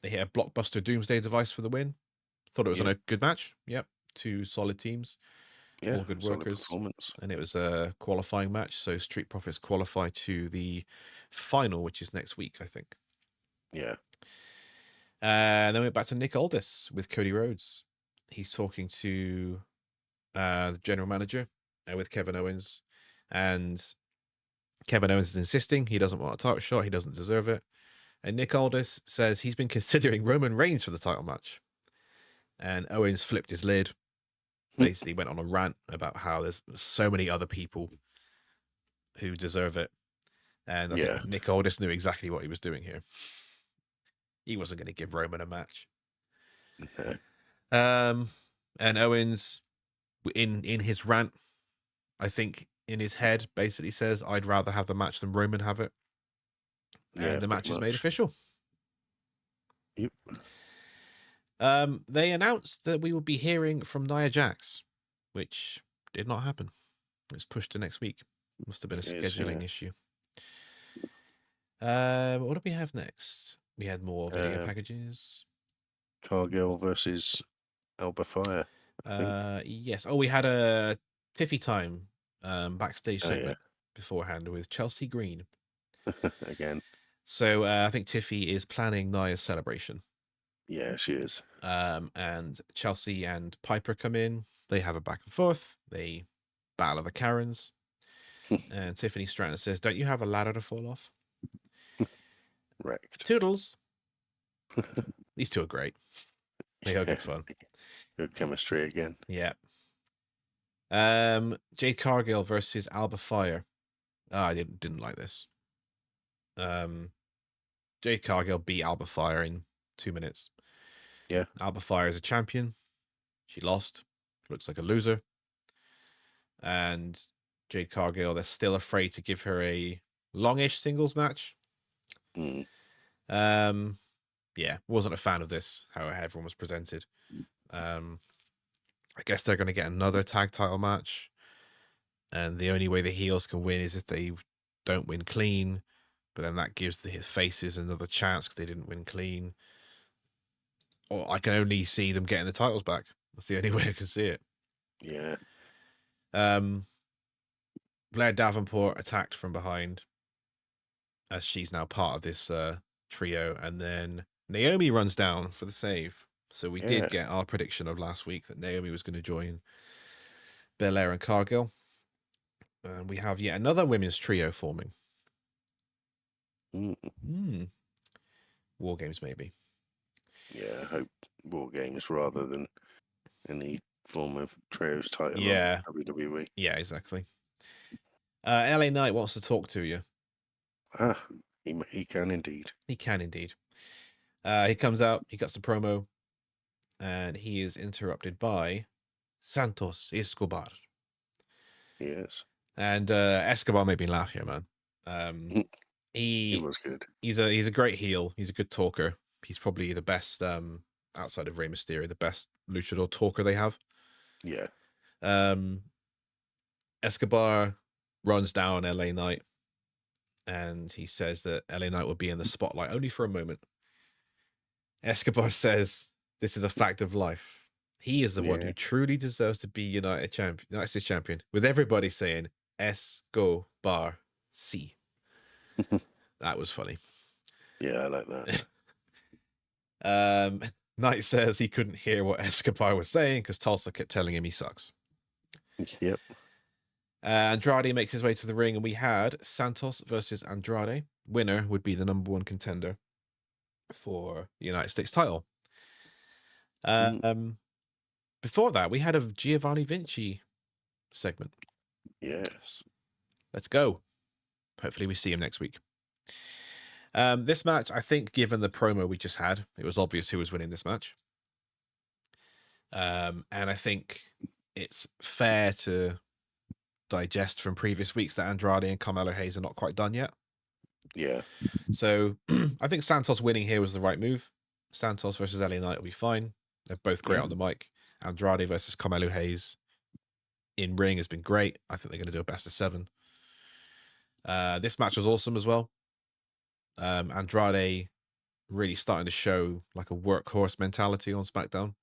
[SPEAKER 2] hit a blockbuster Doomsday Device for the win. Thought it was a good match. Yep. 2 solid teams.
[SPEAKER 3] Yeah.
[SPEAKER 2] All good workers.
[SPEAKER 3] Performance.
[SPEAKER 2] And it was a qualifying match. So Street Profits qualify to the final, which is next week, I think.
[SPEAKER 3] Yeah.
[SPEAKER 2] And then we went back to Nick Aldis with Cody Rhodes. He's talking to the general manager with Kevin Owens. And Kevin Owens is insisting he doesn't want a title shot. He doesn't deserve it. And Nick Aldis says he's been considering Roman Reigns for the title match. And Owens flipped his lid. Basically went on a rant about how there's so many other people who deserve it. And I think Nick Aldis knew exactly what he was doing here. He wasn't going to give Roman a match. And Owens, in his rant, I think in his head, basically says, I'd rather have the match than Roman have it. And the match is made official.
[SPEAKER 3] Yep.
[SPEAKER 2] They announced that we would be hearing from Nia Jax, which did not happen. It was pushed to next week. Must have been a scheduling issue. What do we have next? We had more video packages.
[SPEAKER 3] Cargill versus Alba Fire.
[SPEAKER 2] Yes. Oh, we had a Tiffy time backstage segment beforehand with Chelsea Green.
[SPEAKER 3] Again.
[SPEAKER 2] So I think Tiffy is planning Nia's celebration.
[SPEAKER 3] Yeah, she is.
[SPEAKER 2] And Chelsea and Piper come in. They have a back and forth. They battle the Karens. And Tiffany Stratton says, don't you have a ladder to fall off?
[SPEAKER 3] Wrecked.
[SPEAKER 2] Toodles. These two are great. They are good fun.
[SPEAKER 3] Good chemistry again.
[SPEAKER 2] Yeah. Jade Cargill versus Alba Fire. I didn't like this. Jade Cargill beat Alba Fire in 2 minutes.
[SPEAKER 3] Yeah.
[SPEAKER 2] Alba Fire is a champion. She lost. Looks like a loser. And Jade Cargill, they're still afraid to give her a longish singles match. Yeah, wasn't a fan of this, how everyone was presented. I guess they're going to get another tag title match. And the only way the heels can win is if they don't win clean. But then that gives the faces another chance because they didn't win clean. Or I can only see them getting the titles back. That's the only way I can see it.
[SPEAKER 3] Yeah.
[SPEAKER 2] Blair Davenport attacked from behind as she's now part of this trio. And then Naomi runs down for the save. So we did get our prediction of last week that Naomi was going to join Belair and Cargill. And we have yet another women's trio forming. War Games, maybe.
[SPEAKER 3] Yeah, I hope War Games rather than any form of trios title.
[SPEAKER 2] Yeah.
[SPEAKER 3] On WWE.
[SPEAKER 2] Yeah, exactly. LA Knight wants to talk to you.
[SPEAKER 3] He can indeed.
[SPEAKER 2] He can indeed. He comes out, he cuts the promo, and he is interrupted by Santos Escobar.
[SPEAKER 3] Yes.
[SPEAKER 2] And Escobar made me laugh here, man. He
[SPEAKER 3] was good.
[SPEAKER 2] He's a great heel. He's a good talker. He's probably the best outside of Rey Mysterio, the best luchador talker they have.
[SPEAKER 3] Yeah.
[SPEAKER 2] Escobar runs down LA Knight, and he says that LA Knight will be in the spotlight only for a moment. Escobar says, "This is a fact of life. He is the one who truly deserves to be United States champion." With everybody saying Escobar C. That was funny.
[SPEAKER 3] Yeah, I like that.
[SPEAKER 2] Knight says he couldn't hear what Escobar was saying because Tulsa kept telling him he sucks.
[SPEAKER 3] Yep.
[SPEAKER 2] Andrade makes his way to the ring, and we had Santos versus Andrade. Winner would be the number one contender for the United States title. Before that, we had a Giovanni Vinci segment.
[SPEAKER 3] Yes.
[SPEAKER 2] Let's go. Hopefully we see him next week. This match, I think, given the promo we just had, it was obvious who was winning this match. And I think it's fair to digest from previous weeks that Andrade and Carmelo Hayes are not quite done yet.
[SPEAKER 3] Yeah.
[SPEAKER 2] So I think Santos winning here was the right move. Santos versus LA Knight will be fine. They're both great on the mic. Andrade versus Carmelo Hayes in ring has been great. I think they're going to do a best of 7. This match was awesome as well. Andrade really starting to show like a workhorse mentality on SmackDown.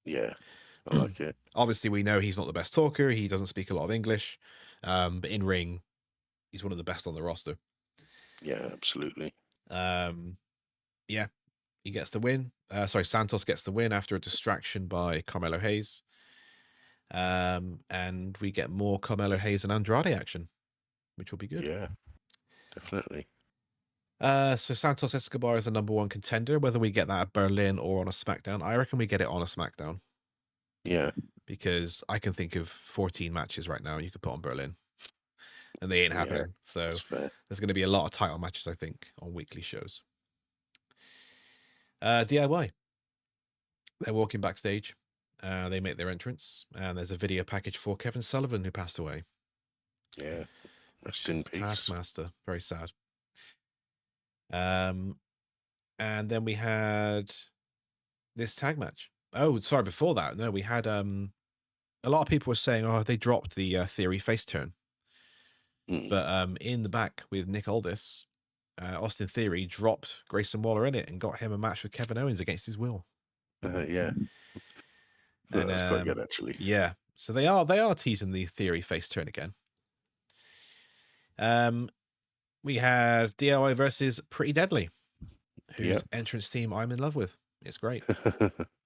[SPEAKER 3] Yeah, I like it.
[SPEAKER 2] Obviously, we know he's not the best talker. He doesn't speak a lot of English. But in ring, he's one of the best on the roster.
[SPEAKER 3] Yeah, absolutely.
[SPEAKER 2] Yeah, he gets the win. Santos gets the win after a distraction by Carmelo Hayes. And we get more Carmelo Hayes and Andrade action, which will be good.
[SPEAKER 3] Yeah, definitely.
[SPEAKER 2] So Santos Escobar is the number one contender. Whether we get that at Berlin or on a SmackDown, I reckon we get it on a SmackDown.
[SPEAKER 3] Yeah.
[SPEAKER 2] Because I can think of 14 matches right now you could put on Berlin. And they ain't happening. So there's going to be a lot of title matches, I think, on weekly shows. DIY. They're walking backstage. They make their entrance. And there's a video package for Kevin Sullivan, who passed away.
[SPEAKER 3] Yeah. Rest in peace.
[SPEAKER 2] Taskmaster. Very sad. And then we had this tag match. Oh, sorry, before that, no, we had a lot of people were saying, oh, they dropped the Theory face turn. But in the back with Nick Aldis, Austin Theory dropped Grayson Waller in it and got him a match with Kevin Owens against his will.
[SPEAKER 3] Yeah. And, that's quite good, actually.
[SPEAKER 2] Yeah. So they are teasing the Theory face turn again. We have DIY versus Pretty Deadly, whose entrance theme I'm in love with. It's great.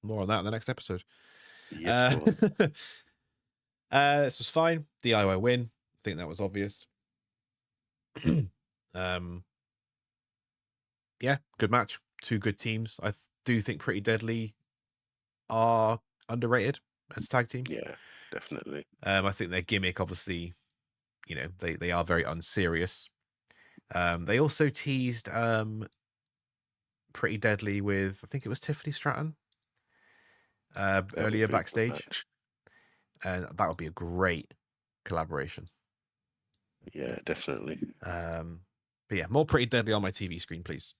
[SPEAKER 2] More on that in the next episode.
[SPEAKER 3] Yes,
[SPEAKER 2] this was fine. DIY win. I think that was obvious. Yeah, good match. 2 good teams. I do think Pretty Deadly are underrated as a tag team.
[SPEAKER 3] Yeah, definitely.
[SPEAKER 2] I think their gimmick, obviously, they are very unserious. They also teased Pretty Deadly with, I think it was Tiffany Stratton earlier backstage. And that would be a great collaboration.
[SPEAKER 3] Yeah, definitely.
[SPEAKER 2] But yeah, more Pretty Deadly on my TV screen, please.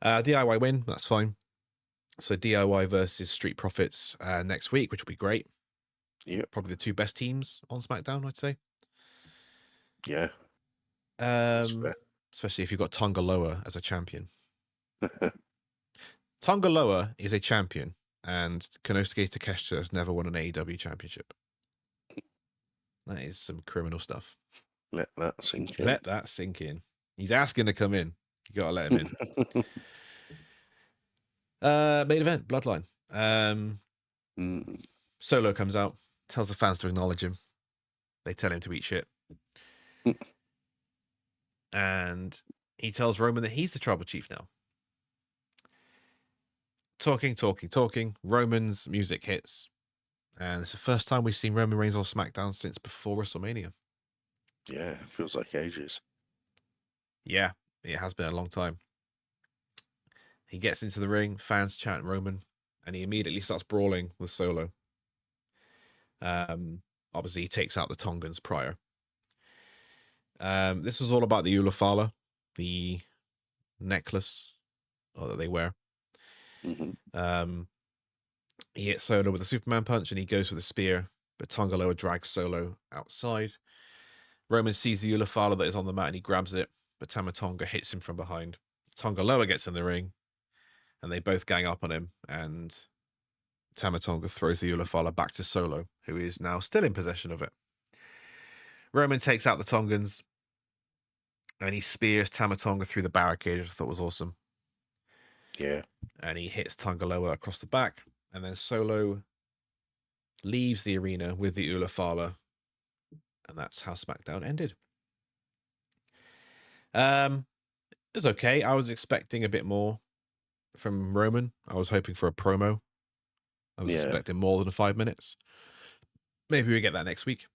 [SPEAKER 2] DIY win, that's fine. So DIY versus Street Profits next week, which will be great.
[SPEAKER 3] Yeah,
[SPEAKER 2] probably the 2 best teams on SmackDown, I'd say.
[SPEAKER 3] Yeah.
[SPEAKER 2] Especially if you've got Tonga Loa as a champion. Tonga Loa is a champion, and Konosuke Takeshita has never won an AEW championship. That is some criminal stuff.
[SPEAKER 3] Let that sink in.
[SPEAKER 2] Let that sink in. He's asking to come in. You gotta let him in. Main event, Bloodline. Solo comes out, tells the fans to acknowledge him. They tell him to eat shit. And he tells Roman that he's the tribal chief now. Talking. Roman's music hits. And it's the first time we've seen Roman Reigns on SmackDown since before WrestleMania.
[SPEAKER 3] Yeah, it feels like ages.
[SPEAKER 2] Yeah, it has been a long time. He gets into the ring, fans chant Roman, and he immediately starts brawling with Solo. Obviously, he takes out the Tongans prior. This is all about the Ulafala, the necklace that they wear. He hits Solo with a Superman punch, and he goes for the spear, but Tonga Loa drags Solo outside. Roman sees the Ulafala that is on the mat and he grabs it, but Tama Tonga hits him from behind. Tonga Loa gets in the ring, and they both gang up on him, and Tama Tonga throws the Ulafala back to Solo, who is now still in possession of it. Roman takes out the Tongans, and he spears Tama Tonga through the barricade, which I thought was awesome.
[SPEAKER 3] Yeah.
[SPEAKER 2] And he hits Tonga Loa across the back, and then Solo leaves the arena with the Ulafala, and that's how SmackDown ended. It was okay. I was expecting a bit more from Roman. I was hoping for a promo. I was expecting more than 5 minutes. Maybe we get that next week.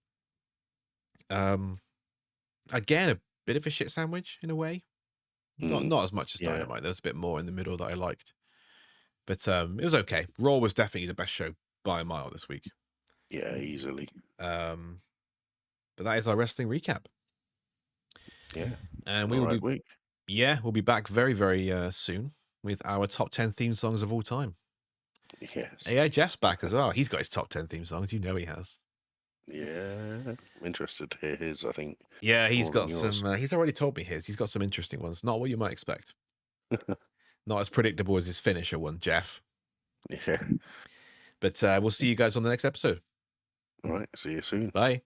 [SPEAKER 2] Again, a bit of a shit sandwich in a way. Not as much as Dynamite. There was a bit more in the middle that I liked. But it was okay. Raw was definitely the best show by a mile this week.
[SPEAKER 3] Yeah, easily.
[SPEAKER 2] But that is our wrestling recap.
[SPEAKER 3] Yeah.
[SPEAKER 2] And we will be we'll be back very, very soon with our top 10 theme songs of all time.
[SPEAKER 3] Yes.
[SPEAKER 2] Yeah, Jeff's back as well. He's got his top 10 theme songs. You know he has.
[SPEAKER 3] Yeah. I'm interested to hear his, I think.
[SPEAKER 2] Yeah, he's got some. He's already told me his. He's got some interesting ones. Not what you might expect. Not as predictable as his finisher one, Jeff.
[SPEAKER 3] Yeah.
[SPEAKER 2] But we'll see you guys on the next episode.
[SPEAKER 3] All right. See you soon.
[SPEAKER 2] Bye.